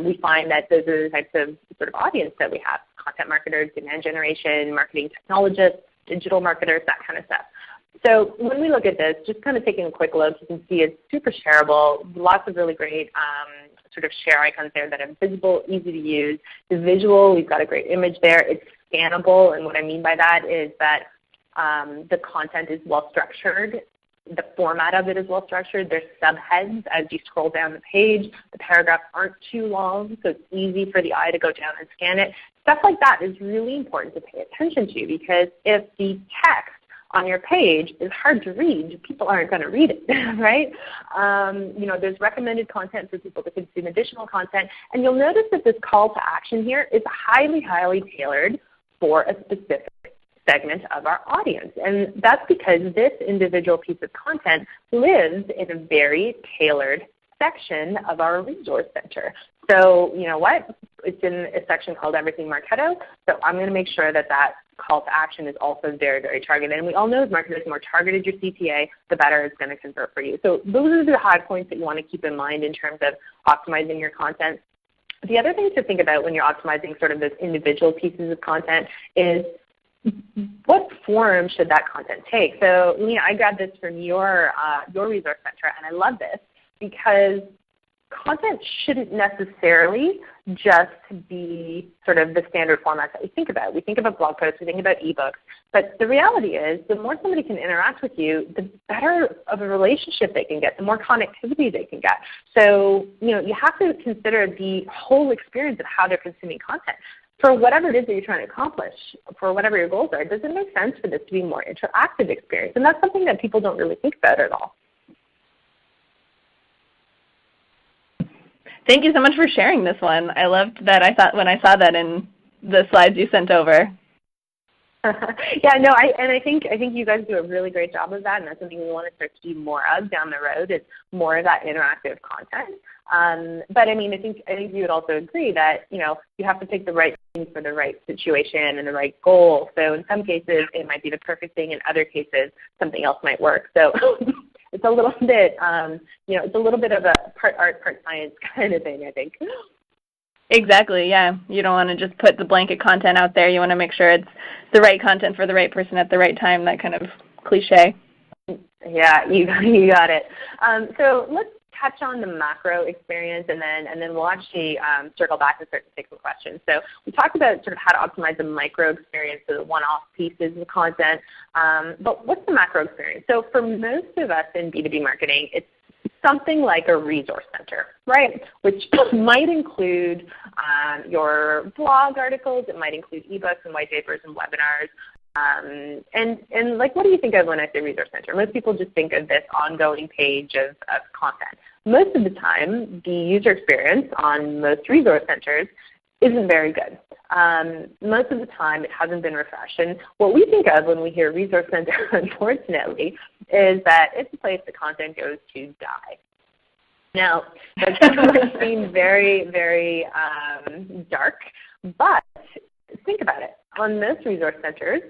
we find that those are the types of sort of audience that we have: content marketers, demand generation, marketing technologists, digital marketers, that kind of stuff. So when we look at this, just kind of taking a quick look, you can see it's super shareable, lots of really great sort of share icons there that are visible, easy to use. The visual, we've got a great image there. It's scannable, and what I mean by that is that the content is well structured. The format of it is well structured. There's subheads as you scroll down the page. The paragraphs aren't too long, so it's easy for the eye to go down and scan it. Stuff like that is really important to pay attention to, because if the text on your page is hard to read, people aren't going to read it, right? There's recommended content for people to consume additional content, and you'll notice that this call to action here is highly, highly tailored for a specific segment of our audience. And that's because this individual piece of content lives in a very tailored section of our resource center. So you know what? It's in a section called Everything Marketo, so I'm going to make sure that that call to action is also very, very targeted. And we all know as marketers, the more targeted your CTA, the better it's going to convert for you. So those are the high points that you want to keep in mind in terms of optimizing your content. The other thing to think about when you're optimizing sort of those individual pieces of content is what form should that content take? So Lena, I grabbed this from your resource center, and I love this because content shouldn't necessarily just be sort of the standard formats that we think about. We think about blog posts, we think about ebooks, but the reality is the more somebody can interact with you, the better of a relationship they can get, the more connectivity they can get. So you have to consider the whole experience of how they're consuming content. For whatever it is that you're trying to accomplish, for whatever your goals are, does it make sense for this to be a more interactive experience? And that's something that people don't really think about at all. Thank you so much for sharing this one. I loved that. I thought when I saw that in the slides you sent over. Yeah, no, I think you guys do a really great job of that, and that's something we want to start to do more of down the road. Is more of that interactive content. But I mean, I think you would also agree that you have to pick the right thing for the right situation and the right goal. So in some cases it might be the perfect thing. In other cases, something else might work. So. It's a little bit, it's a little bit of a part art, part science kind of thing, I think. Exactly, yeah. You don't want to just put the blanket content out there. You want to make sure it's the right content for the right person at the right time, that kind of cliche. Yeah, you got it. So let's touch on the macro experience, and then we'll actually circle back and start to take some questions. So we talked about sort of how to optimize the micro experience, so the one-off pieces of content. But what's the macro experience? So for most of us in B2B marketing, it's something like a resource center, right? Which might include your blog articles. It might include ebooks and white papers and webinars. And like, what do you think of when I say resource center? Most people just think of this ongoing page of content. Most of the time, the user experience on most resource centers isn't very good. Most of the time, it hasn't been refreshed. And what we think of when we hear resource center, unfortunately, is that it's a place the content goes to die. Now, that might seem very, very dark, but think about it. On most resource centers,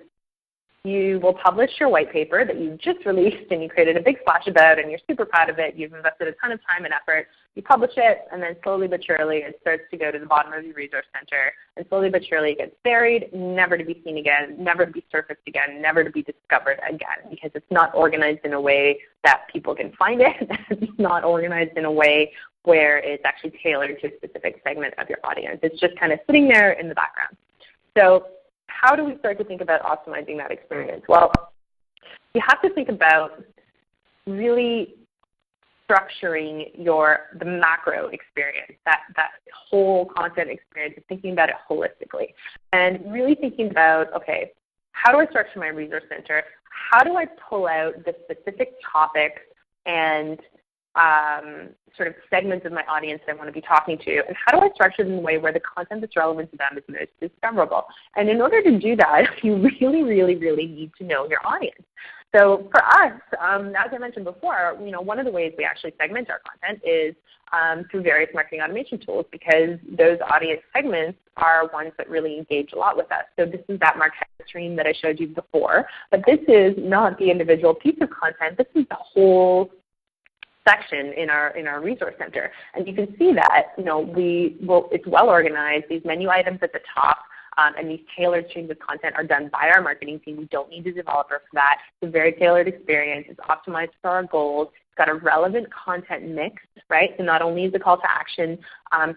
you will publish your white paper that you just released and you created a big splash about, and you're super proud of it. You've invested a ton of time and effort. You publish it, and then slowly but surely it starts to go to the bottom of your resource center, and slowly but surely it gets buried, never to be seen again, never to be surfaced again, never to be discovered again, because it's not organized in a way that people can find it. It's not organized in a way where it's actually tailored to a specific segment of your audience. It's just kind of sitting there in the background. So how do we start to think about optimizing that experience? Well, you have to think about really structuring the macro experience, that whole content experience, and thinking about it holistically. And really thinking about, okay, how do I structure my resource center? How do I pull out the specific topics and sort of segments of my audience I want to be talking to, and how do I structure it in a way where the content that's relevant to them is most discoverable? And in order to do that, you really, really, really need to know your audience. So for us, as I mentioned before, one of the ways we actually segment our content is through various marketing automation tools, because those audience segments are ones that really engage a lot with us. So this is that Marquette stream that I showed you before, but this is not the individual piece of content. This is the whole section in our resource center. And you can see that it's well organized. These menu items at the top and these tailored streams of content are done by our marketing team. We don't need a developer for that. It's a very tailored experience. It's optimized for our goals. It's got a relevant content mix, right? So not only is the call to action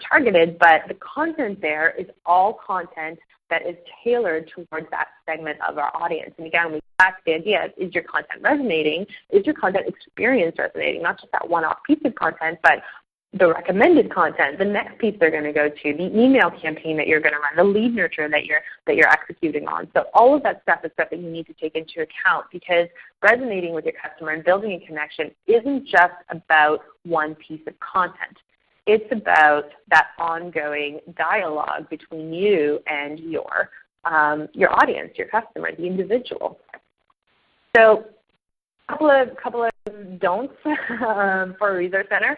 targeted, but the content there is all content that is tailored towards that segment of our audience. And again, we ask the idea, is your content resonating? Is your content experience resonating? Not just that one-off piece of content, but the recommended content, the next piece they're going to go to, the email campaign that you're going to run, the lead nurture that you're executing on. So all of that stuff is stuff that you need to take into account, because resonating with your customer and building a connection isn't just about one piece of content. It's about that ongoing dialogue between you and your audience, your customer, the individual. So couple of don'ts for a resource center.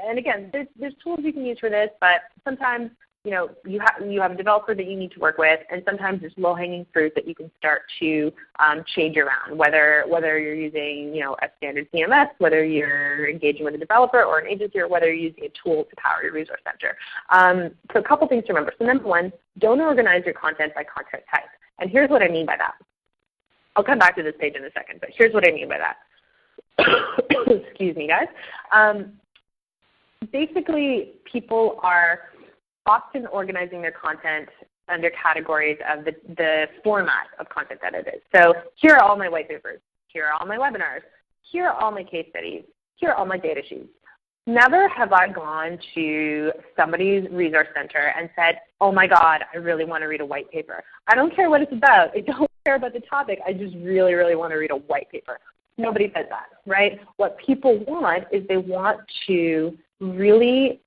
And again, there's tools you can use for this, but sometimes you have a developer that you need to work with, and sometimes there's low-hanging fruit that you can start to change around, whether you're using a standard CMS, whether you're engaging with a developer or an agency, or whether you're using a tool to power your resource center. So a couple things to remember. So number one, don't organize your content by content type. And here's what I mean by that. I'll come back to this page in a second, but here's what I mean by that. Excuse me, guys. Basically, people are often organizing their content under categories of the format of content that it is. So here are all my white papers. Here are all my webinars. Here are all my case studies. Here are all my data sheets. Never have I gone to somebody's resource center and said, oh my God, I really want to read a white paper. I don't care what it's about. I don't care about the topic. I just really, really want to read a white paper. Nobody says that, right? What people want is they want to really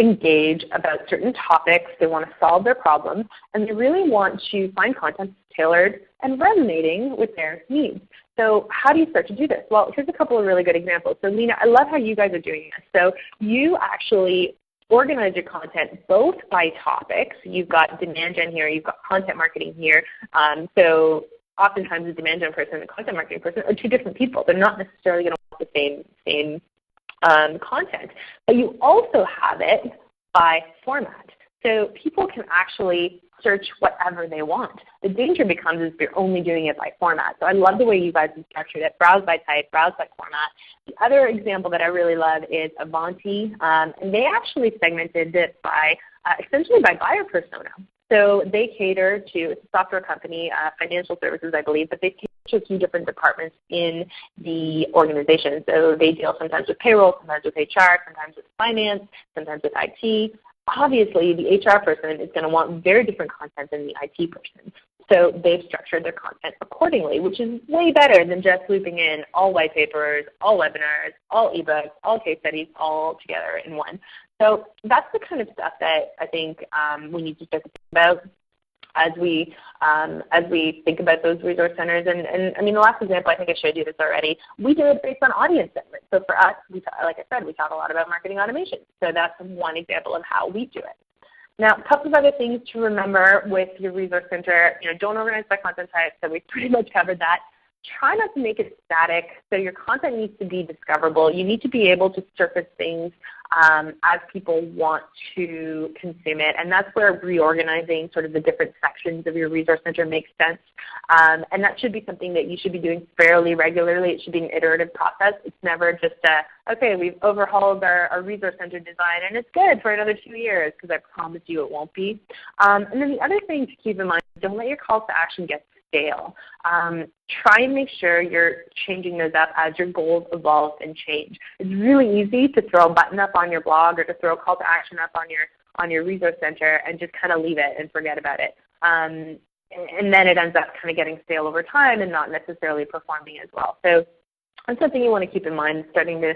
engage about certain topics. They want to solve their problems, and they really want to find content tailored and resonating with their needs. So how do you start to do this? Well, here's a couple of really good examples. So Lena, I love how you guys are doing this. So you actually organize your content both by topics. You've got demand gen here. You've got content marketing here. So oftentimes the demand gen person and the content marketing person are two different people. They're not necessarily going to want the same content. But you also have it by format. So people can actually search whatever they want. The danger becomes if you're only doing it by format. So I love the way you guys have structured it. Browse by type, browse by format. The other example that I really love is Avanti. And they actually segmented it by essentially by buyer persona. So they cater to, it's a software company, financial services I believe, but they cater to a few different departments in the organization. So they deal sometimes with payroll, sometimes with HR, sometimes with finance, sometimes with IT. Obviously, the HR person is going to want very different content than the IT person. So they've structured their content accordingly, which is way better than just looping in all white papers, all webinars, all ebooks, all case studies, all together in one. So that's the kind of stuff that I think we need to start to think about as we think about those resource centers. And I mean, the last example, I think I showed you this already, we do it based on audience segments. So for us, like I said, we talk a lot about marketing automation. So that's one example of how we do it. Now, a couple of other things to remember with your resource center. Don't organize by content type, so we've pretty much covered that. Try not to make it static. So your content needs to be discoverable. You need to be able to surface things as people want to consume it. And that's where reorganizing sort of the different sections of your resource center makes sense. And that should be something that you should be doing fairly regularly. It should be an iterative process. It's never just okay, we've overhauled our resource center design and it's good for another 2 years, because I promise you it won't be. And then the other thing to keep in mind, don't let your calls to action get stale. Try and make sure you're changing those up as your goals evolve and change. It's really easy to throw a button up on your blog or to throw a call to action up on your resource center and just kind of leave it and forget about it. And then it ends up kind of getting stale over time and not necessarily performing as well. So that's something you want to keep in mind, starting to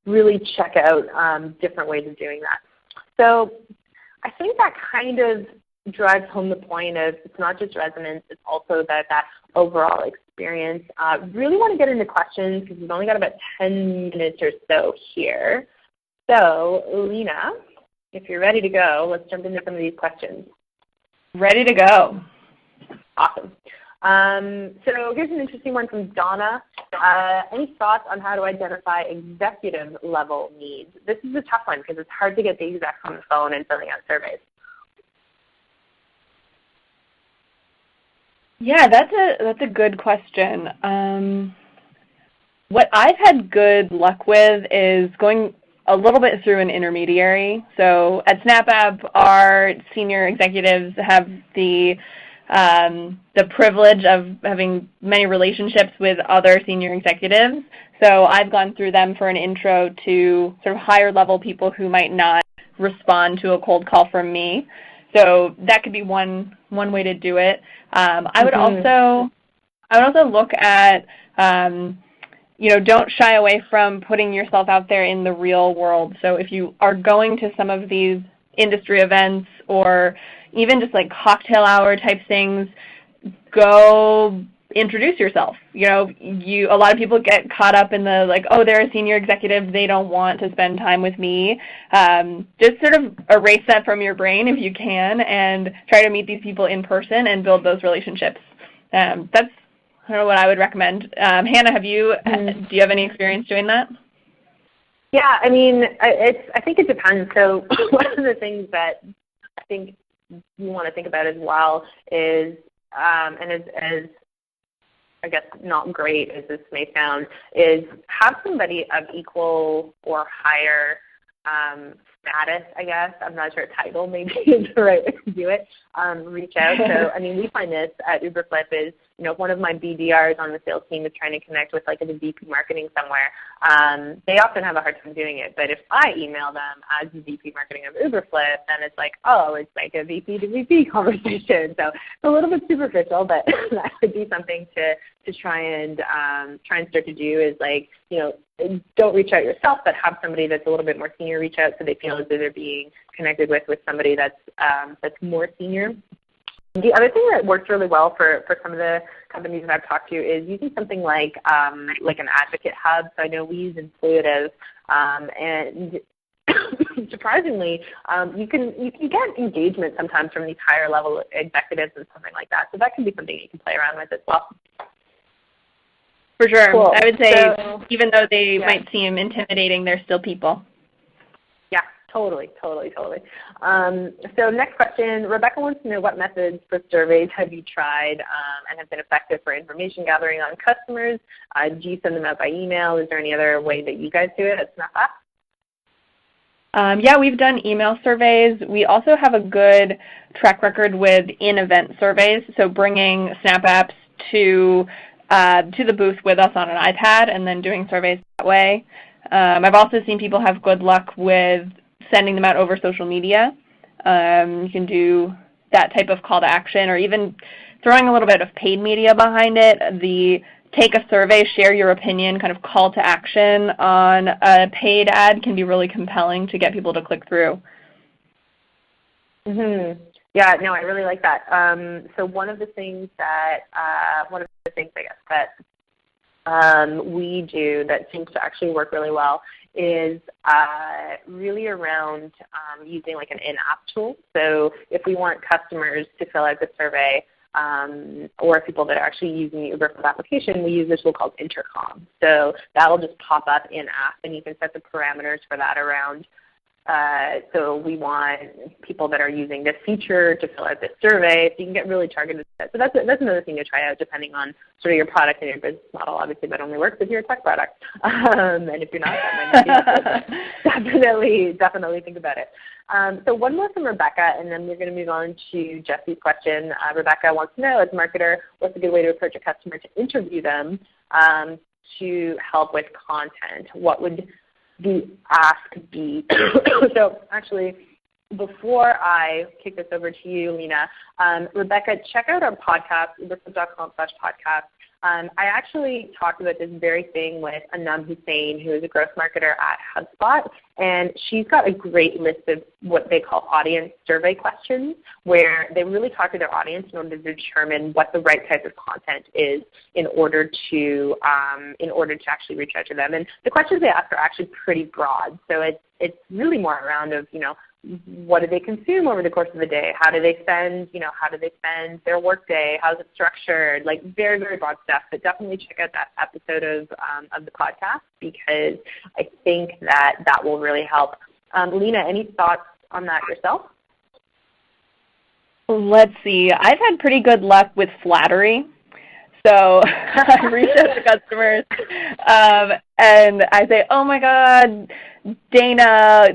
really check out different ways of doing that. So I think that kind of drives home the point of it's not just resonance, it's also that overall experience. Really want to get into questions because we've only got about 10 minutes or so here. So Lena, if you're ready to go, let's jump into some of these questions. Ready to go. Awesome. So here's an interesting one from Donna. Any thoughts on how to identify executive level needs? This is a tough one because it's hard to get the execs on the phone and filling out surveys. Yeah, that's a good question. What I've had good luck with is going a little bit through an intermediary. So at SnapApp, our senior executives have the privilege of having many relationships with other senior executives. So I've gone through them for an intro to sort of higher level people who might not respond to a cold call from me. So that could be one way to do it. I would also look at don't shy away from putting yourself out there in the real world. So if you are going to some of these industry events or even just like cocktail hour type things, go introduce yourself. A lot of people get caught up in the like, oh, they're a senior executive, they don't want to spend time with me. Just sort of erase that from your brain if you can and try to meet these people in person and build those relationships. That's what I would recommend. Hannah, do you have any experience doing that? Yeah, I mean, I think it depends. So one of the things that I think you want to think about as well is, and as I guess not great as this may sound, is have somebody of equal or higher status, I guess. I'm not sure title maybe is the right way to do it. Reach out. So, I mean, we find this at Uberflip is, if one of my BDRs on the sales team is trying to connect with like the VP marketing somewhere, they often have a hard time doing it. But if I email them as the VP marketing of Uberflip, then it's like, oh, it's like a VP to VP conversation. So it's a little bit superficial, but that could be something to try and start to do is like, don't reach out yourself, but have somebody that's a little bit more senior reach out so they feel as though they're being connected with somebody that's more senior. The other thing that works really well for some of the companies that I've talked to is using something like an advocate hub. So I know we use Intuitive, and surprisingly, you can get engagement sometimes from these higher level executives and something like that. So that can be something you can play around with as well. For sure. Cool. I would say even though they might seem intimidating, they're still people. Yeah, totally. So next question, Rebecca wants to know what methods for surveys have you tried and have been effective for information gathering on customers? Do you send them out by email? Is there any other way that you guys do it at SnapApp? Yeah, we've done email surveys. We also have a good track record with in-event surveys, so bringing SnapApps to the booth with us on an iPad and then doing surveys that way. I've also seen people have good luck with sending them out over social media. You can do that type of call to action or even throwing a little bit of paid media behind it. The take a survey, share your opinion kind of call to action on a paid ad can be really compelling to get people to click through. Yeah, no, I really like that. So one of the things I guess that we do that seems to actually work really well is really around using like an in-app tool. So if we want customers to fill out the survey or people that are actually using the Uberflip application, we use this tool called Intercom. So that will just pop up in-app, and you can set the parameters for that around. So we want people that are using this feature to fill out this survey, so you can get really targeted. So that's another thing to try out depending on sort of your product and your business model. Obviously that only works if you're a tech product. And if you're not, that might not be definitely think about it. So one more from Rebecca, and then we're going to move on to Jesse's question. Rebecca wants to know, as a marketer, what's a good way to approach a customer to interview them to help with content? What would the ask be? So actually, before I kick this over to you, Lena, Rebecca, check out our podcast, uberflip.com/podcast. I actually talked about this very thing with Anam Hussain, who is a growth marketer at HubSpot, and she's got a great list of what they call audience survey questions, where they really talk to their audience in order to determine what the right type of content is in order to actually reach out to them. And the questions they ask are actually pretty broad, so it's really more around of, what do they consume over the course of the day? How do they spend their workday? How's it structured? Like very, very broad stuff. But definitely check out that episode of the podcast, because I think that will really help. Lena, any thoughts on that yourself? Let's see. I've had pretty good luck with flattery. So I reach out to customers and I say, oh my God, Dana,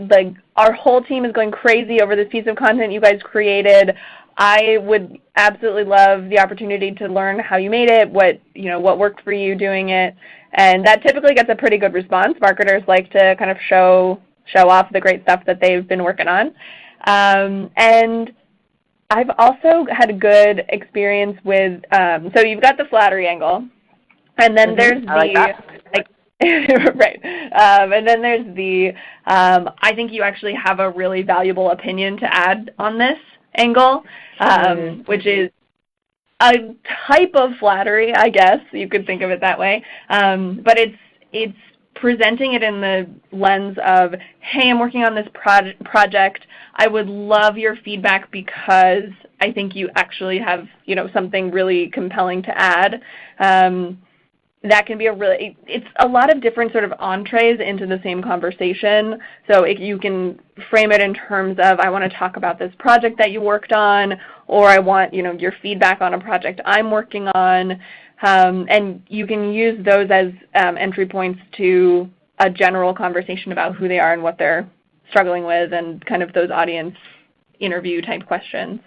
our whole team is going crazy over this piece of content you guys created. I would absolutely love the opportunity to learn how you made it, what worked for you doing it. And that typically gets a pretty good response. Marketers like to kind of show off the great stuff that they've been working on. And I've also had a good experience with, so you've got the flattery angle, and then there's right, and then there's the, I think you actually have a really valuable opinion to add on this angle, which is a type of flattery, I guess you could think of it that way, but it's presenting it in the lens of, hey, I'm working on this project. I would love your feedback because I think you actually have, something really compelling to add. That can be it's a lot of different sort of entrees into the same conversation. So you can frame it in terms of, I want to talk about this project that you worked on, or I want, your feedback on a project I'm working on. And you can use those as entry points to a general conversation about who they are and what they're struggling with, and kind of those audience interview type questions.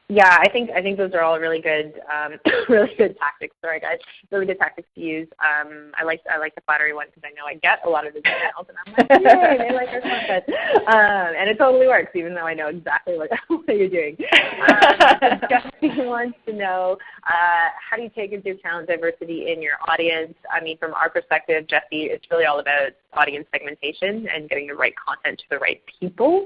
Yeah, I think those are all really good tactics. Sorry, guys, really good tactics to use. I like the flattery one because I know I get a lot of the emails, and I'm like, yay, they like our content, and it totally works, even though I know exactly what you're doing. Jesse wants to know, how do you take into account diversity in your audience? I mean, from our perspective, Jesse, it's really all about audience segmentation and getting the right content to the right people.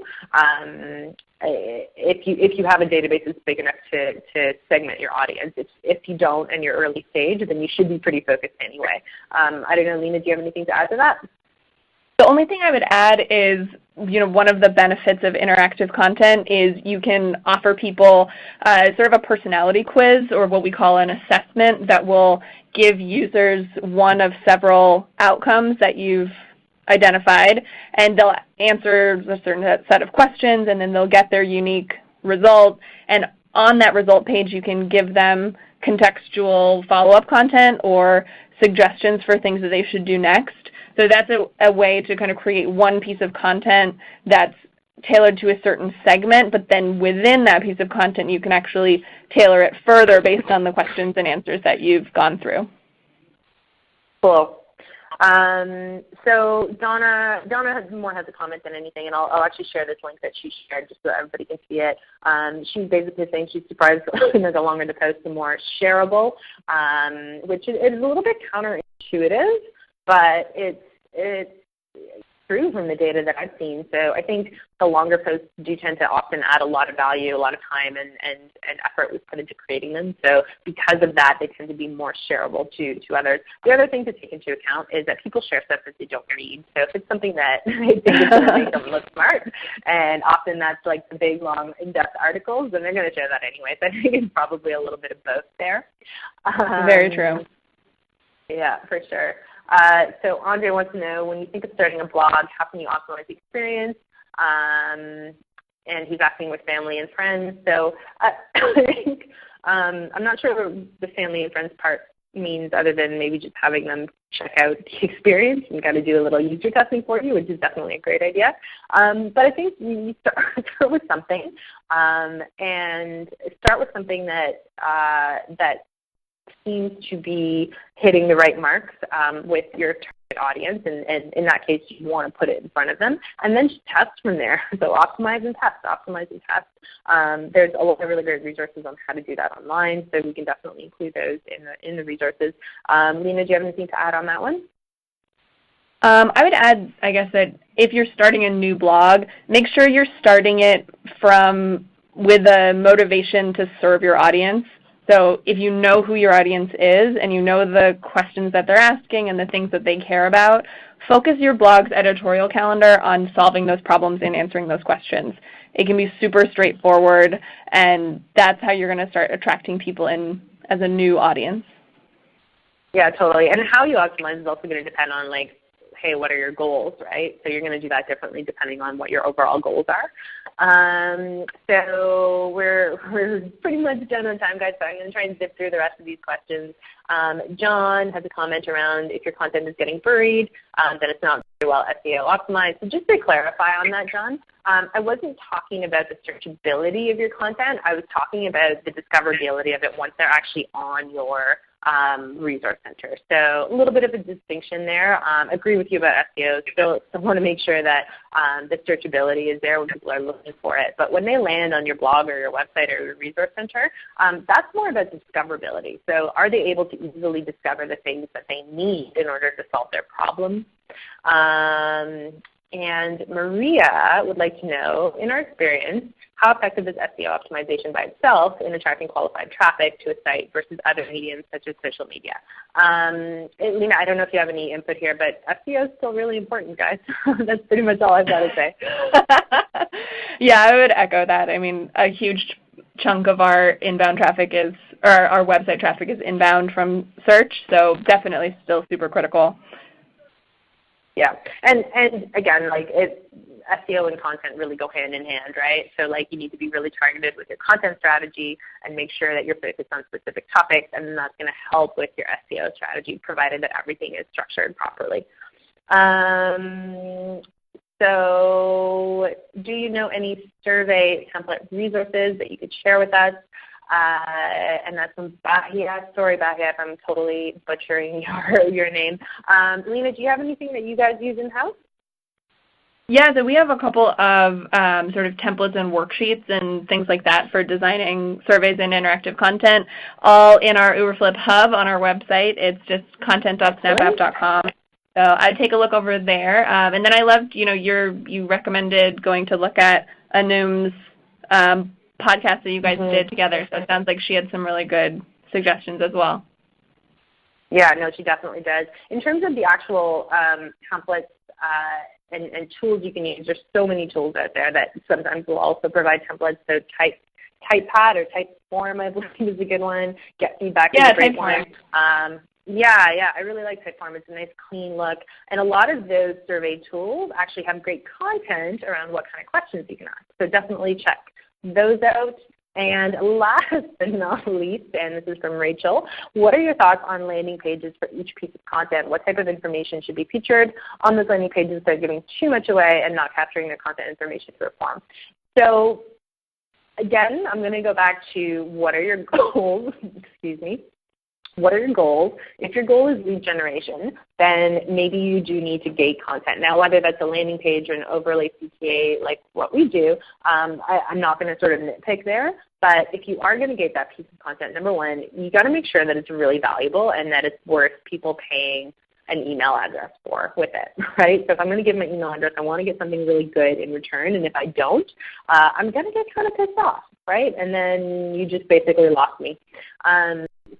If you have a database that's big enough to segment your audience, if you don't and you're early stage, then you should be pretty focused anyway. I don't know, Lena, do you have anything to add to that? The only thing I would add is, one of the benefits of interactive content is you can offer people sort of a personality quiz, or what we call an assessment, that will give users one of several outcomes that you've identified, and they'll answer a certain set of questions, and then they'll get their unique result. And on that result page, you can give them contextual follow-up content or suggestions for things that they should do next. So that's a way to kind of create one piece of content that's tailored to a certain segment, but then within that piece of content, you can actually tailor it further based on the questions and answers that you've gone through. Cool. So Donna has a comment than anything, and I'll actually share this link that she shared just so everybody can see it. She's basically saying she's surprised that the longer the post, the more shareable, which is a little bit counterintuitive, but it's true from the data that I've seen. So I think the longer posts do tend to often add a lot of value, a lot of time and effort was put into creating them. So because of that, they tend to be more shareable to others. The other thing to take into account is that people share stuff that they don't read. So if it's something that they think is going to make them look smart, and often that's like the big, long, in-depth articles, then they're going to share that anyway. So I think it's probably a little bit of both there. Very true. Yeah, for sure. So Andre wants to know, when you think of starting a blog, how can you optimize the experience? And he's asking with family and friends. So I think I'm not sure what the family and friends part means, other than maybe just having them check out the experience and kind of do a little user testing for you, which is definitely a great idea. But I think you start with something, and start with something that seems to be hitting the right marks with your audience, and in that case, you want to put it in front of them, and then just test from there. So optimize and test, optimize and test. There's a lot of really great resources on how to do that online, so we can definitely include those in the resources. Lena, do you have anything to add on that one? I would add, I guess, that if you're starting a new blog, make sure you're starting it with a motivation to serve your audience. So if you know who your audience is and you know the questions that they're asking and the things that they care about, focus your blog's editorial calendar on solving those problems and answering those questions. It can be super straightforward, and that's how you're going to start attracting people in as a new audience. Yeah, totally. And how you optimize is also going to depend on, like, hey, what are your goals, right? So you're going to do that differently depending on what your overall goals are. So we're pretty much done on time, guys, so I'm going to try and zip through the rest of these questions. John has a comment around if your content is getting buried, then it's not very well SEO optimized. So just to clarify on that, John, I wasn't talking about the searchability of your content. I was talking about the discoverability of it once they're actually on your resource center. So a little bit of a distinction there. Agree with you about SEO. Still want to make sure that the searchability is there when people are looking for it. But when they land on your blog or your website or your resource center, that's more about discoverability. So are they able to easily discover the things that they need in order to solve their problems? And Maria would like to know, in our experience, how effective is SEO optimization by itself in attracting qualified traffic to a site versus other mediums such as social media? Lena, I don't know if you have any input here, but SEO is still really important, guys. That's pretty much all I've got to say. Yeah, I would echo that. I mean, a huge chunk of our inbound traffic is, or our website traffic is inbound from search, so definitely still super critical. Yeah, and again, like SEO and content really go hand in hand, right? So like you need to be really targeted with your content strategy and make sure that you're focused on specific topics, and then that's going to help with your SEO strategy, provided that everything is structured properly. So do you know any survey template resources that you could share with us? And that's from Bahia. Sorry, Bahia, if I'm totally butchering your name. Lena, do you have anything that you guys use in-house? Yeah, so we have a couple of sort of templates and worksheets and things like that for designing surveys and interactive content, all in our Uberflip hub on our website. It's just content.snapapp.com. So I'd take a look over there. And then I loved, you recommended going to look at Anum's podcast that you guys did together. So it sounds like she had some really good suggestions as well. Yeah, no, she definitely does. In terms of the actual templates and tools you can use, there's so many tools out there that sometimes will also provide templates. So Typepad or Typeform, I believe, is a good one. Get Feedback is a great one. Yeah, I really like Typeform. It's a nice, clean look. And a lot of those survey tools actually have great content around what kind of questions you can ask. So definitely check those out. And last but not least, and this is from Rachel, what are your thoughts on landing pages for each piece of content? What type of information should be featured on those landing pages without giving too much away and not capturing the content information through a form? So again, I'm going to go back to what are your goals? Excuse me. What are your goals? If your goal is lead generation, then maybe you do need to gate content. Now, whether that's a landing page or an overlay CTA like what we do, I'm not going to sort of nitpick there. But if you are going to gate that piece of content, number one, you got to make sure that it's really valuable and that it's worth people paying an email address with it, right? So if I'm going to give my email address, I want to get something really good in return. And if I don't, I'm going to get kind of pissed off, right? And then you just basically lost me.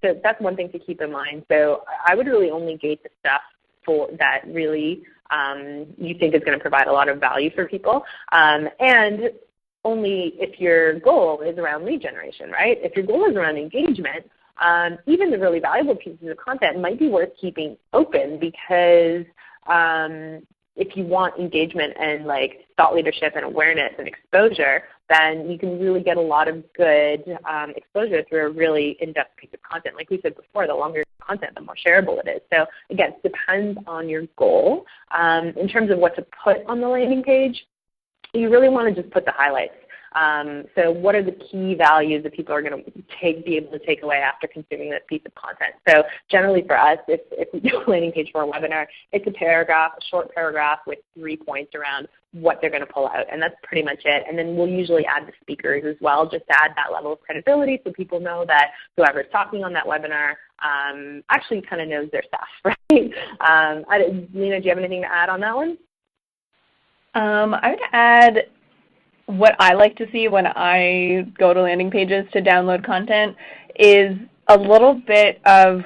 So that's one thing to keep in mind. So I would really only gate the stuff that really you think is going to provide a lot of value for people, and only if your goal is around lead generation, right? If your goal is around engagement, even the really valuable pieces of content might be worth keeping open, because if you want engagement and like thought leadership and awareness and exposure, then you can really get a lot of good exposure through a really in-depth piece of content. Like we said before, the longer content, the more shareable it is. So again, it depends on your goal. In terms of what to put on the landing page, you really want to just put the highlights. So what are the key values that people are going to be able to take away after consuming this piece of content? So generally for us, if we do a landing page for a webinar, it's a paragraph, a short paragraph with 3 points around what they're going to pull out, and that's pretty much it. And then we'll usually add the speakers as well, just to add that level of credibility so people know that whoever's talking on that webinar actually kind of knows their stuff, right? Lena, do you have anything to add on that one? I would add what I like to see when I go to landing pages to download content is a little bit of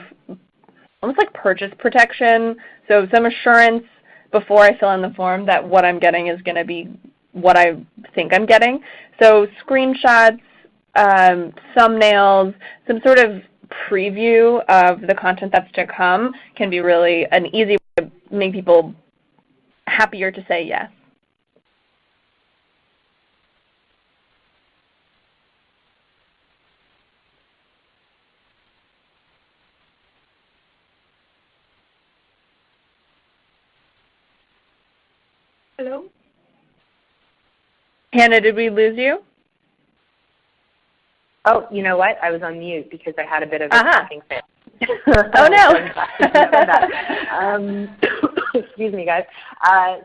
almost like purchase protection, so some assurance before I fill in the form that what I'm getting is going to be what I think I'm getting. So screenshots, thumbnails, some sort of preview of the content that's to come can be really an easy way to make people happier to say yes. Hello? Hannah, did we lose you? Oh, you know what? I was on mute because I had a bit of a talking fit. Oh, no. Excuse me, guys.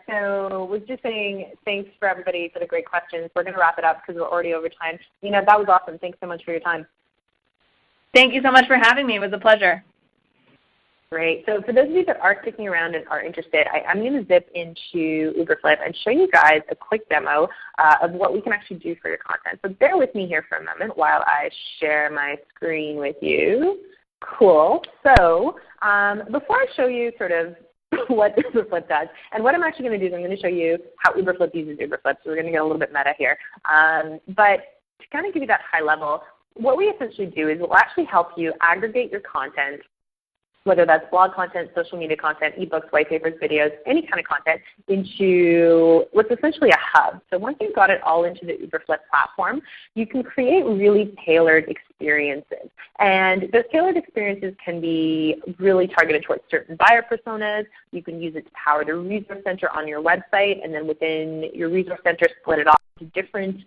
So was just saying thanks for everybody for the great questions. We're going to wrap it up because we're already over time. Lena, that was awesome. Thanks so much for your time. Thank you so much for having me. It was a pleasure. Great. So for those of you that are sticking around and are interested, I'm going to zip into Uberflip and show you guys a quick demo of what we can actually do for your content. So bear with me here for a moment while I share my screen with you. Cool. So before I show you sort of what Uberflip does, and what I'm actually going to do is I'm going to show you how Uberflip uses Uberflip. So we're going to get a little bit meta here. But to kind of give you that high level, what we essentially do is we'll actually help you aggregate your content, whether that's blog content, social media content, ebooks, white papers, videos, any kind of content, into what's essentially a hub. So once you've got it all into the Uberflip platform, you can create really tailored experiences. And those tailored experiences can be really targeted towards certain buyer personas. You can use it to power the resource center on your website, and then within your resource center, split it off into different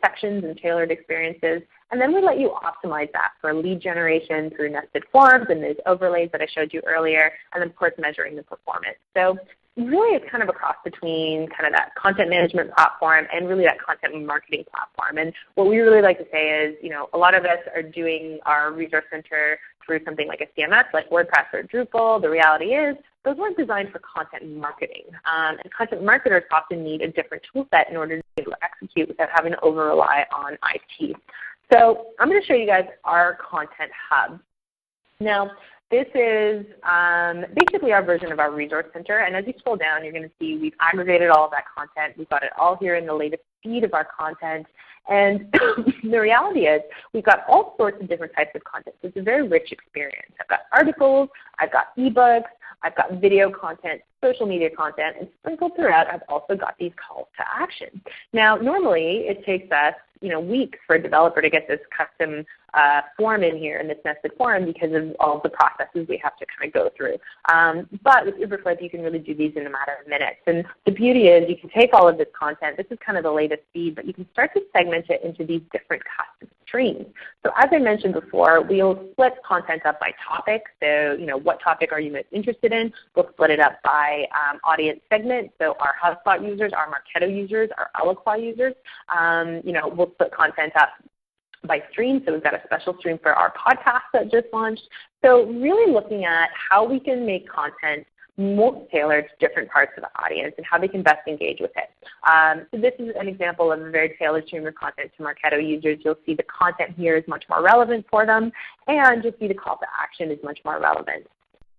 sections and tailored experiences. And then we let you optimize that for lead generation through nested forms and those overlays that I showed you earlier, and then of course measuring the performance. So really it's kind of a cross between kind of that content management platform and really that content marketing platform. And what we really like to say is, a lot of us are doing our resource center through something like a CMS like WordPress or Drupal. The reality is those weren't designed for content marketing. And content marketers often need a different tool set in order to be able to execute without having to over-rely on IT. So I'm going to show you guys our content hub. Now, this is basically our version of our resource center. And as you scroll down, you're going to see we've aggregated all of that content. We've got it all here in the latest feed of our content. And the reality is we've got all sorts of different types of content. So it's a very rich experience. I've got articles, I've got ebooks, I've got video content, social media content, and sprinkled throughout I've also got these calls to action. Now normally it takes us weeks for a developer to get this custom form in here in this nested form because of all the processes we have to kind of go through. But with Uberflip, you can really do these in a matter of minutes. And the beauty is you can take all of this content. This is kind of the latest feed, but you can start to segment it into these different custom streams. So as I mentioned before, we'll split content up by topic. So what topic are you most interested in? We'll split it up by audience segment. So our HubSpot users, our Marketo users, our Eloqua users. We'll split content up by stream. So we've got a special stream for our podcast that just launched. So really looking at how we can make content most tailored to different parts of the audience and how they can best engage with it. So this is an example of a very tailored stream of content to Marketo users. You'll see the content here is much more relevant for them, and you'll see the call to action is much more relevant.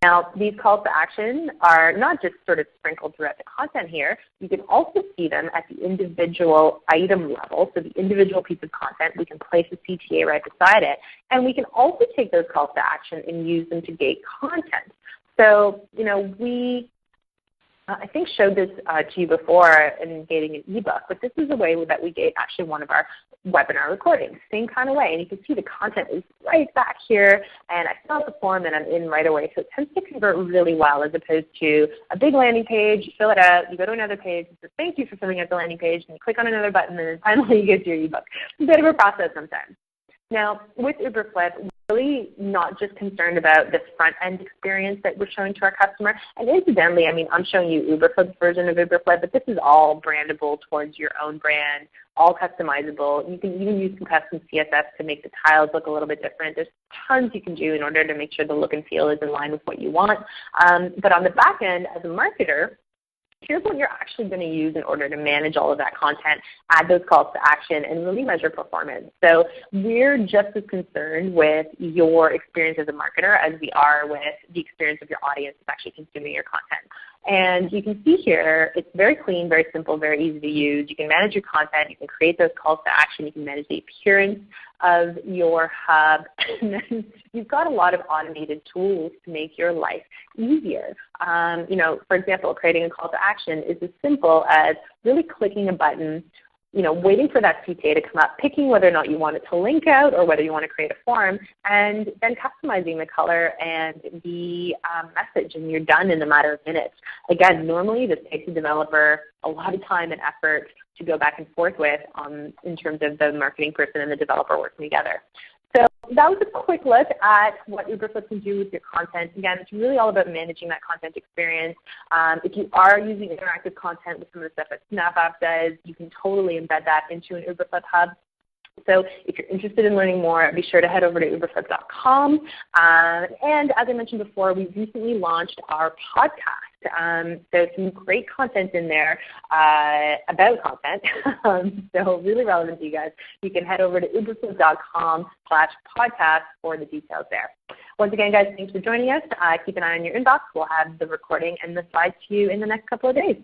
Now, these calls to action are not just sort of sprinkled throughout the content here. You can also see them at the individual item level. So the individual piece of content, we can place a CTA right beside it. And we can also take those calls to action and use them to gate content. So, we I think showed this to you before in gating an ebook, but this is a way that we gate actually one of our webinar recording, same kind of way. And you can see the content is right back here, and I fill out the form and I'm in right away. So it tends to convert really well as opposed to a big landing page, you fill it out, you go to another page, it says thank you for filling out the landing page, and you click on another button, and then finally you get to your ebook. It's a bit of a process sometimes. Now, with UberFlip, we're really not just concerned about this front-end experience that we're showing to our customer. And incidentally, I mean, I'm showing you UberFlip's version of UberFlip, but this is all brandable towards your own brand, all customizable. You can even use some custom CSS to make the tiles look a little bit different. There's tons you can do in order to make sure the look and feel is in line with what you want. But on the back end, as a marketer, here's what you're actually going to use in order to manage all of that content, add those calls to action, and really measure performance. So we're just as concerned with your experience as a marketer as we are with the experience of your audience that's actually consuming your content. And you can see here, it's very clean, very simple, very easy to use. You can manage your content. You can create those calls to action. You can manage the appearance of your hub. And then you've got a lot of automated tools to make your life easier. You know, for example, creating a call to action is as simple as really clicking a button, you know, waiting for that CTA to come up, picking whether or not you want it to link out or whether you want to create a form, and then customizing the color and the message, and you're done in a matter of minutes. Again, normally this takes a developer a lot of time and effort to go back and forth with in terms of the marketing person and the developer working together. So that was a quick look at what UberFlip can do with your content. Again, it's really all about managing that content experience. If you are using interactive content with some of the stuff that SnapApp does, you can totally embed that into an UberFlip hub. So if you're interested in learning more, be sure to head over to uberflip.com. And as I mentioned before, we recently launched our podcast. So some great content in there about content, so really relevant to you guys. You can head over to uberflip.com/podcast for the details there. Once again, guys, thanks for joining us. Keep an eye on your inbox. We'll have the recording and the slides to you in the next couple of days.